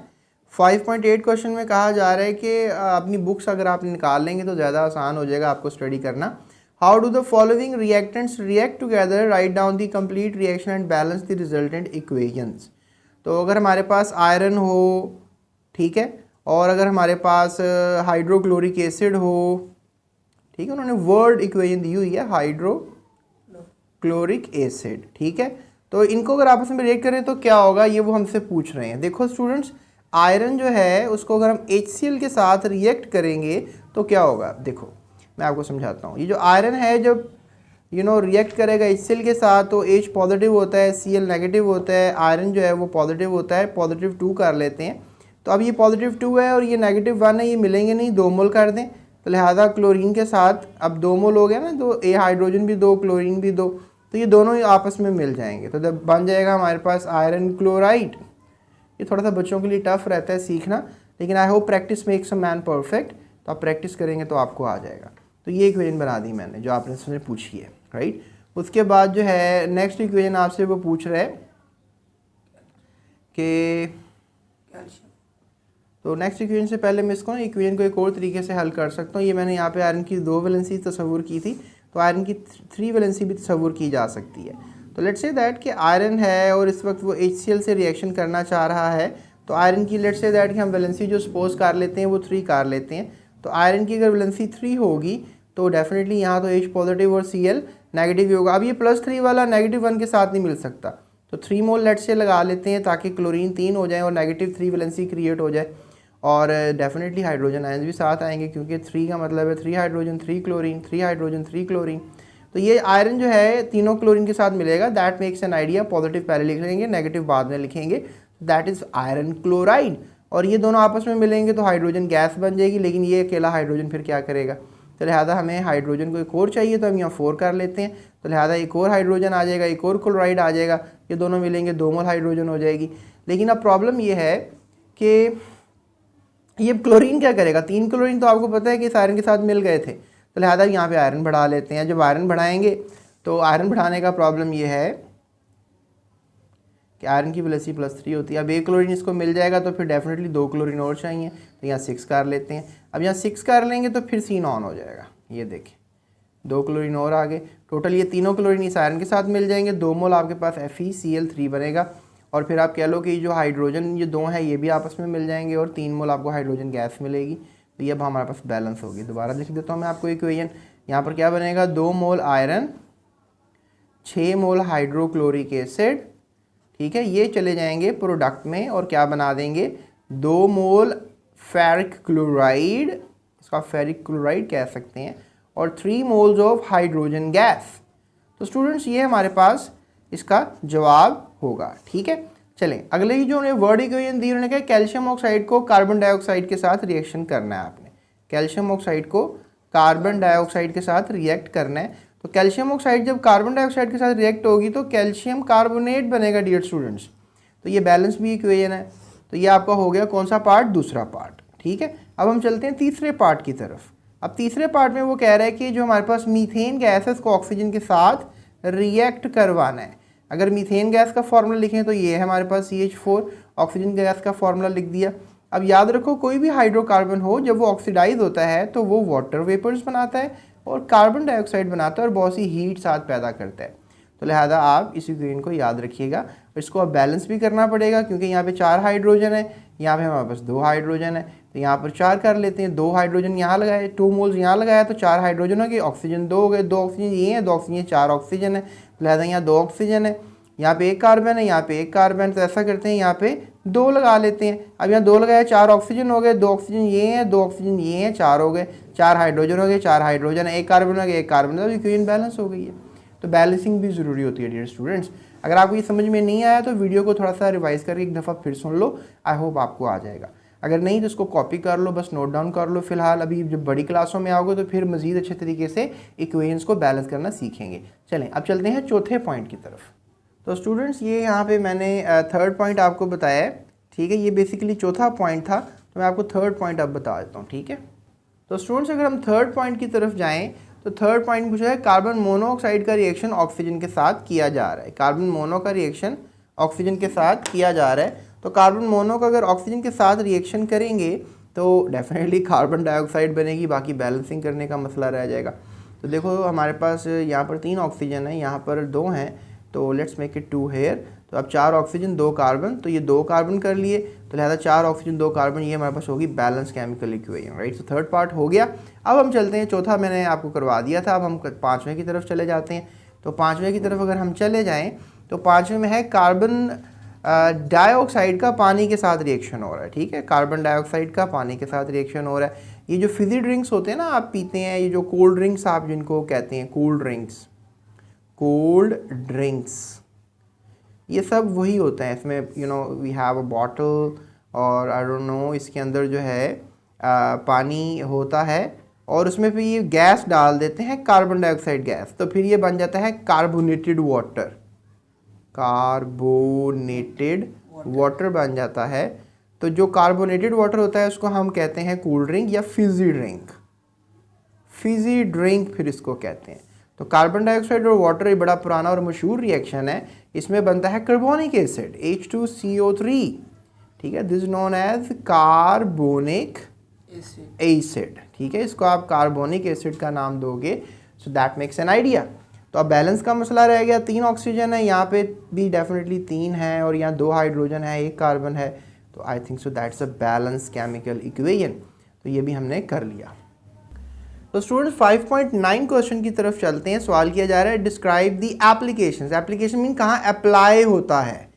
5.8 क्वेश्चन में कहा जा रहा है कि अपनी बुक्स अगर आप निकाल लेंगे तो ज़्यादा आसान हो जाएगा आपको स्टडी करना। How do the following reactants react together, write down the complete reaction and balance the resultant equations. तो अगर हमारे पास आयरन हो, ठीक है, और अगर हमारे पास हाइड्रोक्लोरिक एसिड हो, ठीक है, उन्होंने वर्ड इक्वेशन दी हुई है हाइड्रोक्लोरिक एसिड, ठीक है। तो इनको अगर आपस में रिएक्ट करें तो क्या होगा, ये वो हमसे पूछ रहे हैं। देखो स्टूडेंट्स, आयरन जो है उसको अगर हम HCl के साथ रिएक्ट करेंगे तो क्या होगा, देखो मैं आपको समझाता हूँ। ये जो आयरन है जब रिएक्ट करेगा HCl के साथ तो H पॉजिटिव होता है, Cl नेगेटिव होता है, आयरन जो है वो पॉजिटिव होता है, पॉजिटिव 2 कर लेते हैं। तो अब ये पॉजिटिव 2 है और ये नेगेटिव 1 है, ये मिलेंगे नहीं, 2 मोल कर दें। तो लिहाजा क्लोरीन के साथ अब 2 मोल हो गया ना, तो ए हाइड्रोजन भी 2, क्लोरीन भी 2, तो ये दोनों ही आपस में मिल जाएंगे। तो जब बन जाएगा हमारे पास आयरन क्लोराइड। ये थोड़ा सा बच्चों के लिए टफ रहता है सीखना, लेकिन I hope practice makes a man perfect. तो आप प्रैक्टिस करेंगे तो आपको आ जाएगा। तो ये इक्वेशन बना दी मैंने जो आपने उसने पूछी है, राइट। उसके बाद जो है नेक्स्ट इक्वेशन आपसे वो पूछ रहा है कि तो नेक्स्ट इक्वेशन से पहले मैं इसको इक्वेशन को एक और तरीके से हल कर सकता हूँ। ये मैंने यहाँ पे आयरन की 2 वैलेंसी तस्वुर की थी, तो आयरन की 3 वैलेंसी भी तस्वुर की जा सकती है। तो लेट्स से दैट कि आयरन है और इस वक्त वो HCl से रिएक्शन करना चाह रहा है। तो आयरन की लेट्स से दैट कि हम वैलेंसी जो सपोज कर लेते हैं वो 3 कर लेते हैं। तो आयरन की अगर वैलेंसी 3 होगी तो डेफिनेटली यहाँ तो H पॉजिटिव और Cl नेगेटिव ही होगा। अब ये +3 वाला -1 के साथ नहीं मिल सकता, तो 3 मोल लेट्स से लगा लेते हैं ताकि क्लोरीन 3 हो जाए और -3 वैलेंसी क्रिएट हो जाए। और डेफिनेटली हाइड्रोजन आयंस भी साथ आएंगे, क्योंकि 3 का मतलब है 3 हाइड्रोजन 3 क्लोरीन, 3 हाइड्रोजन 3 क्लोरीन। तो ये आयरन जो है तीनों क्लोरीन के साथ मिलेगा। That makes an idea. Positive पहले लिख लेंगे, नेगेटिव बाद में लिखेंगे। That is iron chloride. और ये दोनों आपस में मिलेंगे तो हाइड्रोजन गैस बन जाएगी, लेकिन ये अकेला हाइड्रोजन फिर क्या करेगा। तो लिहाजा हमें हाइड्रोजन को एक और चाहिए, तो हम यहाँ 4 कर लेते हैं। तो लिहाजा एक और हाइड्रोजन आ जाएगा, एक और क्लोराइड आ जाएगा, ये दोनों मिलेंगे 2 मोल हाइड्रोजन हो जाएगी। लेकिन अब प्रॉब्लम ये है कि ये क्लोरीन क्या करेगा। 3 क्लोरीन तो आपको पता है कि इस आयरन के साथ मिल गए थे, तो लिहाजा यहाँ पे आयरन बढ़ा लेते हैं। जब आयरन बढ़ाएंगे तो आयरन बढ़ाने का प्रॉब्लम ये है कि आयरन की वैलेंसी +3 होती है। अब 1 क्लोरीन इसको मिल जाएगा तो फिर डेफिनेटली 2 क्लोरीन और चाहिए, तो यहाँ 6 कर लेते हैं। अब यहाँ 6 कर लेंगे तो फिर C ऑन हो जाएगा। ये देखें 2 क्लोरीन और आ गए। टोटल ये तीनों क्लोरीन इस आयरन के साथ मिल जाएंगे। 2 मोल आपके पास FeCl3 बनेगा। और फिर आप कह लो कि जो हाइड्रोजन ये 2 हैं ये भी आपस में मिल जाएंगे और 3 मोल आपको हाइड्रोजन गैस मिलेगी। तो ये अब हमारे पास बैलेंस होगी। दोबारा लिख देता हूँ मैं आपको इक्वेशन। यहाँ पर क्या बनेगा, 2 मोल आयरन, 6 मोल हाइड्रोक्लोरिक एसिड, ठीक है, ये चले जाएंगे प्रोडक्ट में और क्या बना देंगे, 2 मोल फेरिक क्लोराइड, इसका फेरिक क्लोराइड कह सकते हैं, और 3 मोल्स ऑफ हाइड्रोजन गैस। तो स्टूडेंट्स ये हमारे पास इसका जवाब होगा, ठीक है। चलें अगले ही जो उन्हें वर्ड इक्वेशन दी, उन्होंने कहा कैल्शियम ऑक्साइड को कार्बन डाइऑक्साइड के साथ रिएक्शन करना है। आपने कैल्शियम ऑक्साइड को कार्बन डाइऑक्साइड के साथ रिएक्ट करना है। तो कैल्शियम ऑक्साइड जब कार्बन डाइऑक्साइड के साथ रिएक्ट होगी तो कैल्शियम कार्बोनेट बनेगा डियर स्टूडेंट्स। तो ये बैलेंस भी इक्वेशन है। तो ये आपका हो गया कौन सा पार्ट, दूसरा पार्ट, ठीक है। अब हम चलते हैं तीसरे पार्ट की तरफ। अब तीसरे पार्ट में वो कह रहा है कि जो हमारे पास मीथेन गैस है उसको ऑक्सीजन के साथ रिएक्ट करवाना है। अगर मीथेन गैस का फॉर्मूला लिखें तो ये है हमारे पास CH4, ऑक्सीजन गैस का फॉर्मूला लिख दिया। अब याद रखो कोई भी हाइड्रोकार्बन हो जब वो ऑक्सीडाइज होता है तो वो वाटर वेपर्स बनाता है और कार्बन डाइऑक्साइड बनाता है और बहुत सी हीट साथ पैदा करता है। तो लिहाजा आप इस इक्वेशन को याद रखिएगा। इसको अब बैलेंस भी करना पड़ेगा क्योंकि यहाँ पे 4 हाइड्रोजन है, यहाँ पे हमारे पास 2 हाइड्रोजन है। तो यहाँ पर 4 कर लेते हैं, 2 हाइड्रोजन यहाँ लगाए, 2 मोल्स यहाँ लगाया तो 4 हाइड्रोजन हो गए, ऑक्सीजन 2 हो गए, 2 ऑक्सीजन ये हैं, 2 ऑक्सीजन 4 ऑक्सीजन है। लिहाजा यहाँ 2 ऑक्सीजन है, यहाँ पे 1 कार्बन है, यहाँ पे 1 कार्बन। तो ऐसा करते हैं यहाँ पे 2 लगा लेते हैं। अब यहाँ 2 लगाया, 4 ऑक्सीजन हो गए, 2 ऑक्सीजन ये हैं, 2 ऑक्सीजन ये हैं, 4 हो गए, 4 हाइड्रोजन हो गए, 4 हाइड्रोजन है, 1 कार्बन हो गया, 1 कार्बन, तो इक्वेशन बैलेंस हो गई है। तो बैलेंसिंग भी ज़रूरी होती है डियर स्टूडेंट्स। अगर आपको ये समझ में नहीं आया तो वीडियो को थोड़ा सा रिवाइज करके एक दफ़ा फिर सुन लो, आई होप आपको आ जाएगा। अगर नहीं तो इसको कॉपी कर लो, बस नोट डाउन कर लो। फिलहाल अभी जब बड़ी क्लासों में आओगे तो फिर मज़ीद अच्छे तरीके से इक्वेशंस को बैलेंस करना सीखेंगे। चलें अब चलते हैं चौथे पॉइंट की तरफ। तो स्टूडेंट्स ये यहाँ पे मैंने थर्ड पॉइंट आपको बताया है, ठीक है। ये बेसिकली चौथा पॉइंट था, तो मैं आपको थर्ड पॉइंट अब बता देता हूँ, ठीक है। तो स्टूडेंट्स अगर हम थर्ड पॉइंट की तरफ जाएँ तो थर्ड पॉइंट पूछा है कार्बन मोनोऑक्साइड का रिएक्शन ऑक्सीजन के साथ किया जा रहा है। कार्बन मोनो का रिएक्शन ऑक्सीजन के साथ किया जा रहा है। तो कार्बन मोनो का अगर ऑक्सीजन के साथ रिएक्शन करेंगे तो डेफिनेटली कार्बन डाइऑक्साइड बनेगी, बाकी बैलेंसिंग करने का मसला रह जाएगा। तो देखो हमारे पास यहाँ पर 3 ऑक्सीजन है, यहाँ पर 2 हैं, तो लेट्स मेक इट 2 हेयर। तो अब 4 ऑक्सीजन 2 कार्बन, तो ये 2 कार्बन कर लिए, तो लिहाजा 4 ऑक्सीजन 2 कार्बन, ये हमारे पास होगी बैलेंस केमिकल इक्वेशन, राइट। तो थर्ड पार्ट हो गया। अब हम चलते हैं, चौथा मैंने आपको करवा दिया था, अब हम 5वें की तरफ चले जाते हैं। तो 5वें की तरफ अगर हम चले जाएँ तो 5वें में है कार्बन डाइऑक्साइड का पानी के साथ रिएक्शन हो रहा है, ठीक है। कार्बन डाइऑक्साइड का पानी के साथ रिएक्शन हो रहा है। ये जो फिजी ड्रिंक्स होते हैं ना आप पीते हैं, ये जो कोल्ड ड्रिंक्स आप जिनको कहते हैं कोल्ड ड्रिंक्स, ये सब वही होता है। इसमें वी हैव अ बॉटल और आई डोंट नो, इसके अंदर जो है पानी होता है और उसमें फिर ये गैस डाल देते हैं, कार्बन डाइऑक्साइड गैस, तो फिर ये बन जाता है कार्बोनेटेड वाटर बन जाता है। तो जो कार्बोनेटेड वाटर होता है उसको हम कहते हैं कोल्ड ड्रिंक या फिजी ड्रिंक फिर इसको कहते हैं। तो कार्बन डाइऑक्साइड और वाटर एक बड़ा पुराना और मशहूर रिएक्शन है। इसमें बनता है कार्बोनिक एसिड H2CO3, ठीक है। This known as carbonic acid, ठीक है। इसको आप कार्बोनिक एसिड का नाम दोगे, so that makes an idea. तो अब बैलेंस का मसला रह गया, 3 ऑक्सीजन है, यहाँ पे भी डेफिनेटली 3 है और यहाँ 2 हाइड्रोजन है, 1 कार्बन है, तो I think so that's a balance chemical equation. तो ये भी हमने कर लिया। तो स्टूडेंट्स 5.9 क्वेश्चन की तरफ चलते हैं। सवाल किया जा रहा है describe the applications. Application mean कहाँ अप्लाई होता है,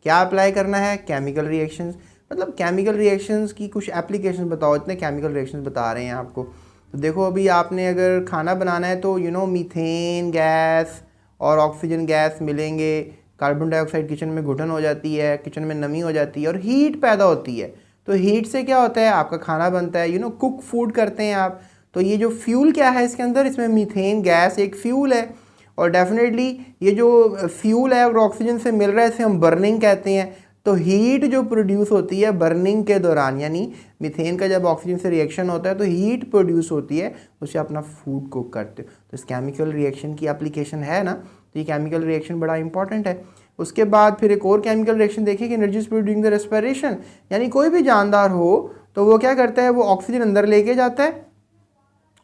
क्या अप्लाई करना है, केमिकल रिएक्शंस, मतलब केमिकल रिएक्शंस की कुछ एप्लीकेशन बताओ। इतने केमिकल रिएक्शंस बता रहे हैं आपको। तो देखो अभी आपने अगर खाना बनाना है तो मीथेन गैस और ऑक्सीजन गैस मिलेंगे, कार्बन डाइऑक्साइड किचन में घुटन हो जाती है, किचन में नमी हो जाती है और हीट पैदा होती है। तो हीट से क्या होता है, आपका खाना बनता है, कुक फूड करते हैं आप। तो ये जो फ्यूल क्या है इसके अंदर, इसमें मीथेन गैस एक फ्यूल है और डेफिनेटली ये जो फ्यूल है और ऑक्सीजन से मिल रहा है, इसे हम बर्निंग कहते हैं। तो हीट जो प्रोड्यूस होती है बर्निंग के दौरान, यानी मीथेन का जब ऑक्सीजन से रिएक्शन होता है तो हीट प्रोड्यूस होती है, उससे अपना फूड कुक करते हो। तो इस केमिकल रिएक्शन की एप्लीकेशन है ना, तो ये केमिकल रिएक्शन बड़ा इंपॉर्टेंट है। उसके बाद फिर एक और केमिकल रिएक्शन देखिए कि energy is producing the respiration, यानी कोई भी जानदार हो तो वो क्या करता है, वो ऑक्सीजन अंदर लेके जाता है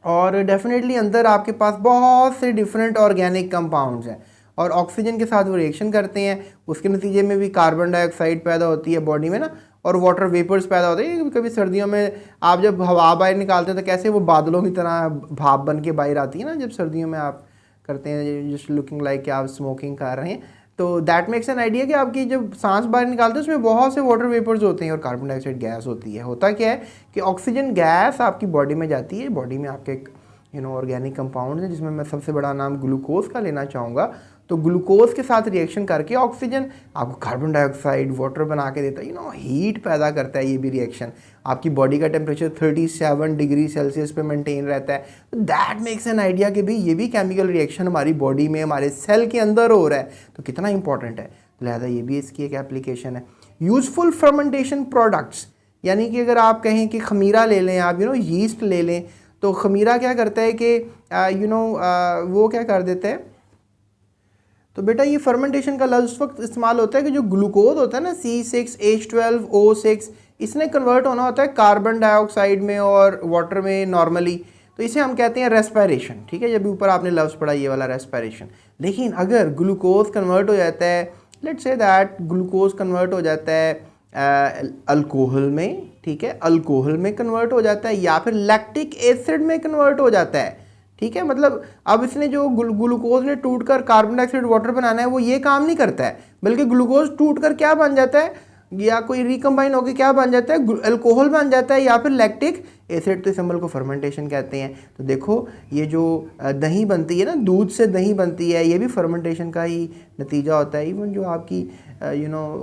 और डेफिनेटली अंदर आपके पास बहुत से डिफरेंट ऑर्गेनिक कंपाउंड्स हैं और ऑक्सीजन के साथ वो रिएक्शन करते हैं। उसके नतीजे में भी कार्बन डाइऑक्साइड पैदा होती है बॉडी में ना, और वाटर वेपर्स पैदा होते हैं। कभी सर्दियों में आप जब हवा बाहर निकालते हैं तो कैसे वो बादलों की तरह भाप बन के बाहर आती है ना, जब सर्दियों में आप करते हैं, जस्ट लुकिंग लाइक कि आप स्मोकिंग कर रहे हैं। तो दैट मेक्स एन आइडिया कि आपकी जब सांस बाहर निकालते हैं उसमें बहुत से वाटर वेपर्स होते हैं और कार्बन डाइऑक्साइड गैस होती है। होता क्या है कि ऑक्सीजन गैस आपकी बॉडी में जाती है, बॉडी में आपके ऑर्गेनिक कंपाउंड है, जिसमें मैं सबसे बड़ा नाम ग्लूकोज का लेना चाहूँगा। तो ग्लूकोज के साथ रिएक्शन करके ऑक्सीजन आपको कार्बन डाइऑक्साइड वाटर बना के देता है, हीट पैदा करता है। ये भी रिएक्शन आपकी बॉडी का टेम्परेचर 37 डिग्री सेल्सियस पे मेंटेन रहता है। तो दैट मेक्स एन आइडिया कि भाई ये भी केमिकल रिएक्शन हमारी बॉडी में, हमारे सेल के अंदर हो रहा है, तो कितना इंपॉर्टेंट है। लिहाजा ये भी इसकी एक एप्लीकेशन है। यूजफुल फर्मेंटेशन प्रोडक्ट्स, यानी कि अगर आप कहें कि खमीरा ले लें आप, यीस्ट ले लें, तो खमीरा क्या करता है कि वो क्या कर देते हैं, तो बेटा ये फर्मेंटेशन का लफ्ज़ उस वक्त इस्तेमाल होता है कि जो ग्लूकोज होता है ना C6H12O6, इसने कन्वर्ट होना होता है कार्बन डाइऑक्साइड में और वाटर में नॉर्मली, तो इसे हम कहते हैं रेस्पिरेशन, ठीक है। जब भी ऊपर आपने लफ्ज़ पढ़ा ये वाला रेस्पिरेशन। लेकिन अगर ग्लूकोज कन्वर्ट हो जाता है, let's say that glucose convert हो जाता है अल्कोहल में, ठीक है, अल्कोहल में कन्वर्ट हो जाता है या फिर लैक्टिक एसिड में कन्वर्ट हो जाता है, ठीक है। मतलब अब इसने जो ग्लूकोज ने टूटकर कार्बन डाइऑक्साइड वाटर बनाना है वो ये काम नहीं करता है, बल्कि ग्लूकोज टूटकर क्या बन जाता है, या कोई रिकम्बाइन होकर क्या बन जाता है, अल्कोहल बन जाता है या फिर लैक्टिक एसिड। तो इस अमल को फर्मेंटेशन कहते हैं। तो देखो ये जो दही बनती है ना, दूध से दही बनती है, ये भी फर्मेंटेशन का ही नतीजा होता है। इवन जो आपकी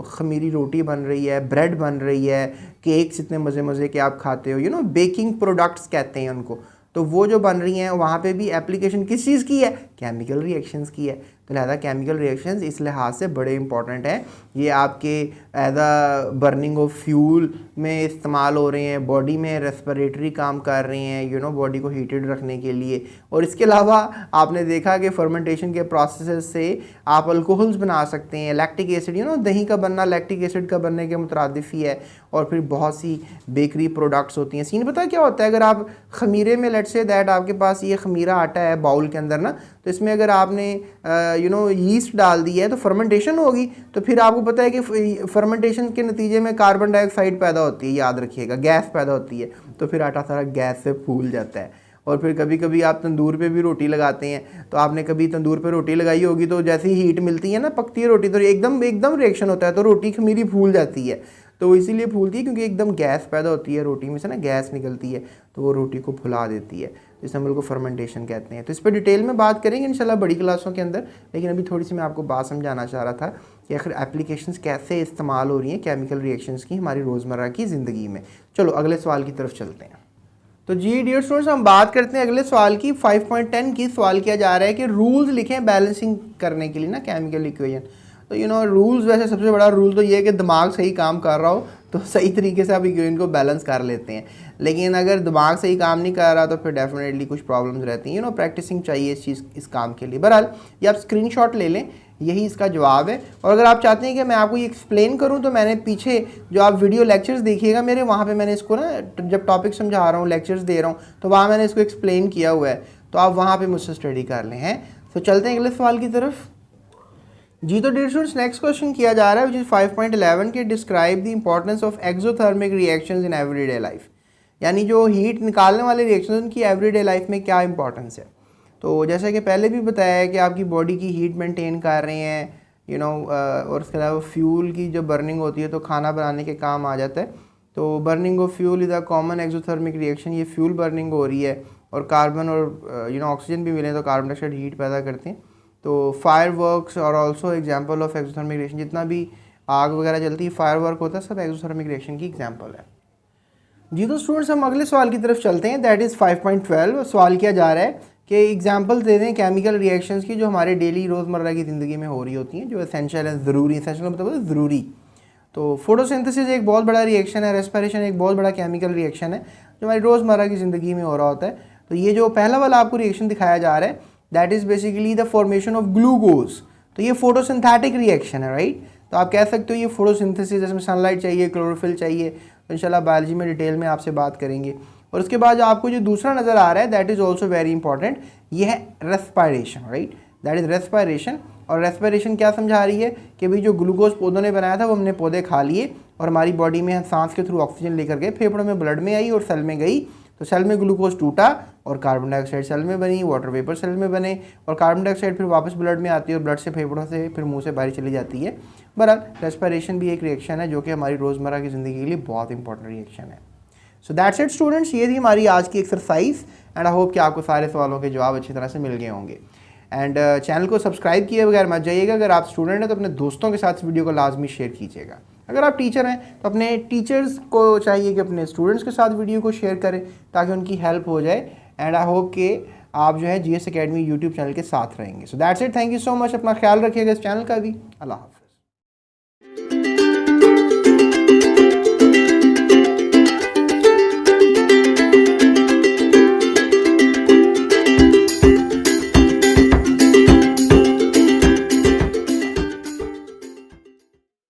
खमीरी रोटी बन रही है, ब्रेड बन रही है, केक्स इतने मज़े मज़े के आप खाते हो, बेकिंग प्रोडक्ट्स कहते हैं उनको, तो वो जो बन रही हैं वहाँ पे भी एप्लीकेशन किस चीज़ की है, केमिकल रिएक्शंस की है। तो लिहाजा केमिकल रिएक्शंस इस लिहाज से बड़े इंपॉर्टेंट हैं। ये आपके as a burning of fuel में इस्तेमाल हो रहे हैं, बॉडी में रेस्पिरेटरी काम कर रहे हैं, बॉडी को हीटेड रखने के लिए। और इसके अलावा आपने देखा कि फर्मेंटेशन के प्रोसेस से आप अल्कोहल्स बना सकते हैं, लैक्टिक एसिड, दही का बनना लैक्टिक एसिड का बनने के मुतरादिफ ही है। और फिर बहुत सी बेकरी प्रोडक्ट्स होती हैं। सीन पता क्या होता है, अगर आप खमीरे में लेट्स से दैट आपके पास ये खमीरा आटा है बाउल के अंदर ना, तो इसमें अगर आपने यीस्ट डाल दी है तो फर्मेंटेशन होगी, तो फिर आपको पता है कि फर्मेंटेशन के नतीजे में कार्बन डाइऑक्साइड पैदा होती है, याद रखिएगा, गैस पैदा होती है, तो फिर आटा सारा गैस से फूल जाता है। और फिर कभी कभी आप तंदूर पे भी रोटी लगाते हैं, तो आपने कभी तंदूर पे रोटी लगाई होगी, तो जैसे ही हीट मिलती है ना, पकती है रोटी, तो एकदम रिएक्शन होता है, तो रोटी खमीरी फूल जाती है। तो वो इसीलिए फूलती है क्योंकि एकदम गैस पैदा होती है रोटी में से ना, गैस निकलती है, तो वो रोटी को फुला देती है, जिसे हम लोग को फर्मेंटेशन कहते हैं। तो इस पर डिटेल में बात करेंगे इंशाल्लाह बड़ी क्लासों के अंदर, लेकिन अभी थोड़ी सी मैं आपको बात समझाना चाह रहा था कि आखिर एप्लीकेशंस कैसे इस्तेमाल हो रही हैं केमिकल रिएक्शंस की हमारी रोज़मर्रा की ज़िंदगी में। चलो अगले सवाल की तरफ चलते हैं। तो जी डियर स्टूडेंट्स, हम बात करते हैं अगले सवाल की। 5.10 की सवाल किया जा रहा है कि रूल्स लिखें बैलेंसिंग करने के लिए ना केमिकल इक्वेशन। तो रूल्स, वैसे सबसे बड़ा रूल तो ये है कि दिमाग सही काम कर रहा हो तो सही तरीके से आप इक्वेशन को बैलेंस कर लेते हैं, लेकिन अगर दिमाग सही काम नहीं कर रहा तो फिर डेफिनेटली कुछ प्रॉब्लम्स रहती हैं। प्रैक्टिसिंग चाहिए इस काम के लिए। बहरहाल ये आप स्क्रीनशॉट ले लें, यही इसका जवाब है। और अगर आप चाहते हैं कि मैं आपको ये एक्सप्लेन करूं तो मैंने पीछे जो आप वीडियो लेक्चर्स देखिएगा मेरे, वहाँ पे मैंने इसको ना जब टॉपिक समझा रहा हूँ, लेक्चर्स दे रहा हूँ, तो वहाँ मैंने इसको एक्सप्लेन किया हुआ है, तो आप वहाँ पे मुझसे स्टडी कर लें हैं। तो चलते हैं अगले सवाल की तरफ। जी तो डियर स्टूडेंट्स, नेक्स्ट क्वेश्चन किया जा रहा है विच इज़ 5.11 के describe the importance of exothermic reactions in everyday life. यानी जो हीट निकालने वाले रिएक्शन उनकी एवरीडे लाइफ में क्या इंपॉर्टेंस है। तो जैसे कि पहले भी बताया है कि आपकी बॉडी की हीट मेंटेन कर रहे हैं, और उसके अलावा फ्यूल की जो बर्निंग होती है तो खाना बनाने के काम आ जाता है। तो burning of fuel is a common exothermic reaction, ये फ्यूल बर्निंग हो रही है और कार्बन और ऑक्सीजन भी मिले तो कार्बन डाइऑक्साइड हीट पैदा करते हैं। तो फायर वर्क्स और also example of exothermic reaction, जितना भी आग वगैरह जलती है, फायर वर्क होता है, सब एक्सोथर्मिक रिएक्शन की एग्जाम्पल है। जी तो स्टूडेंट्स, हम अगले सवाल की तरफ चलते हैं। That is 5.12। सवाल किया जा रहा है कि एग्जाम्पल दे दें केमिकल रिएक्शंस की जो हमारे डेली रोज़मर्रा की ज़िंदगी में हो रही होती हैं, जो एसेंशियल है, ज़रूरी। एसेंशियल मतलब ज़रूरी। तो फोटोसिंथेसिस एक बहुत बड़ा रिएक्शन है, रेस्पिरेशन एक बहुत बड़ा केमिकल रिएक्शन है जो हमारी रोज़मर्रा की ज़िंदगी में हो रहा होता है। तो ये जो पहला वाला आपको रिएक्शन दिखाया जा रहा है that is basically the formation of glucose. तो ये फोटोसिंथेटिक रिएक्शन है, राइट। तो आप कह सकते हो ये फोटोसिंथेसिस, जिसमें सनलाइट चाहिए, क्लोरोफिल चाहिए, तो इंशाल्लाह बायोलॉजी में डिटेल में आपसे बात करेंगे। और उसके बाद आपको जो दूसरा नज़र आ रहा है that is also very important, ये है respiration, right. That is respiration. और रेस्पिरेशन क्या समझा रही है कि भाई जो ग्लूकोज पौधों ने बनाया था वो हमने पौधे खा लिए और हमारी बॉडी में सांस के थ्रू ऑक्सीजन लेकर गए, फेफड़ों में ब्लड में आई और सेल में गई। तो सेल में ग्लूकोज टूटा और कार्बन डाइऑक्साइड सेल में बनी, वाटर वेपर सेल में बने, और कार्बन डाइऑक्साइड फिर वापस ब्लड में आती है और ब्लड से फेफड़ों से फिर मुंह से बाहर चली जाती है। बहरहाल रेस्पिरेशन भी एक रिएक्शन है जो कि हमारी रोज़मर्रा की ज़िंदगी के लिए बहुत इंपॉर्टेंट रिएक्शन है। सो दैट्स इट स्टूडेंट्स, ये थी हमारी आज की एक्सरसाइज एंड आई होप कि आपको सारे सवालों के जवाब अच्छी तरह से मिल गए होंगे। एंड चैनल को सब्सक्राइब किए बगैर मत जाइएगा। अगर आप स्टूडेंट हैं तो अपने दोस्तों के साथ इस वीडियो को लाजमी शेयर कीजिएगा। अगर आप टीचर हैं तो अपने टीचर्स को चाहिए कि अपने स्टूडेंट्स के साथ वीडियो को शेयर करें ताकि उनकी हेल्प हो जाए। एंड आई होप कि आप जो है GS Academy यूट्यूब चैनल के साथ रहेंगे। So that's it, thank you so much. अपना ख्याल रखिएगा इस चैनल का भी। अल्लाह हाफ़िज़।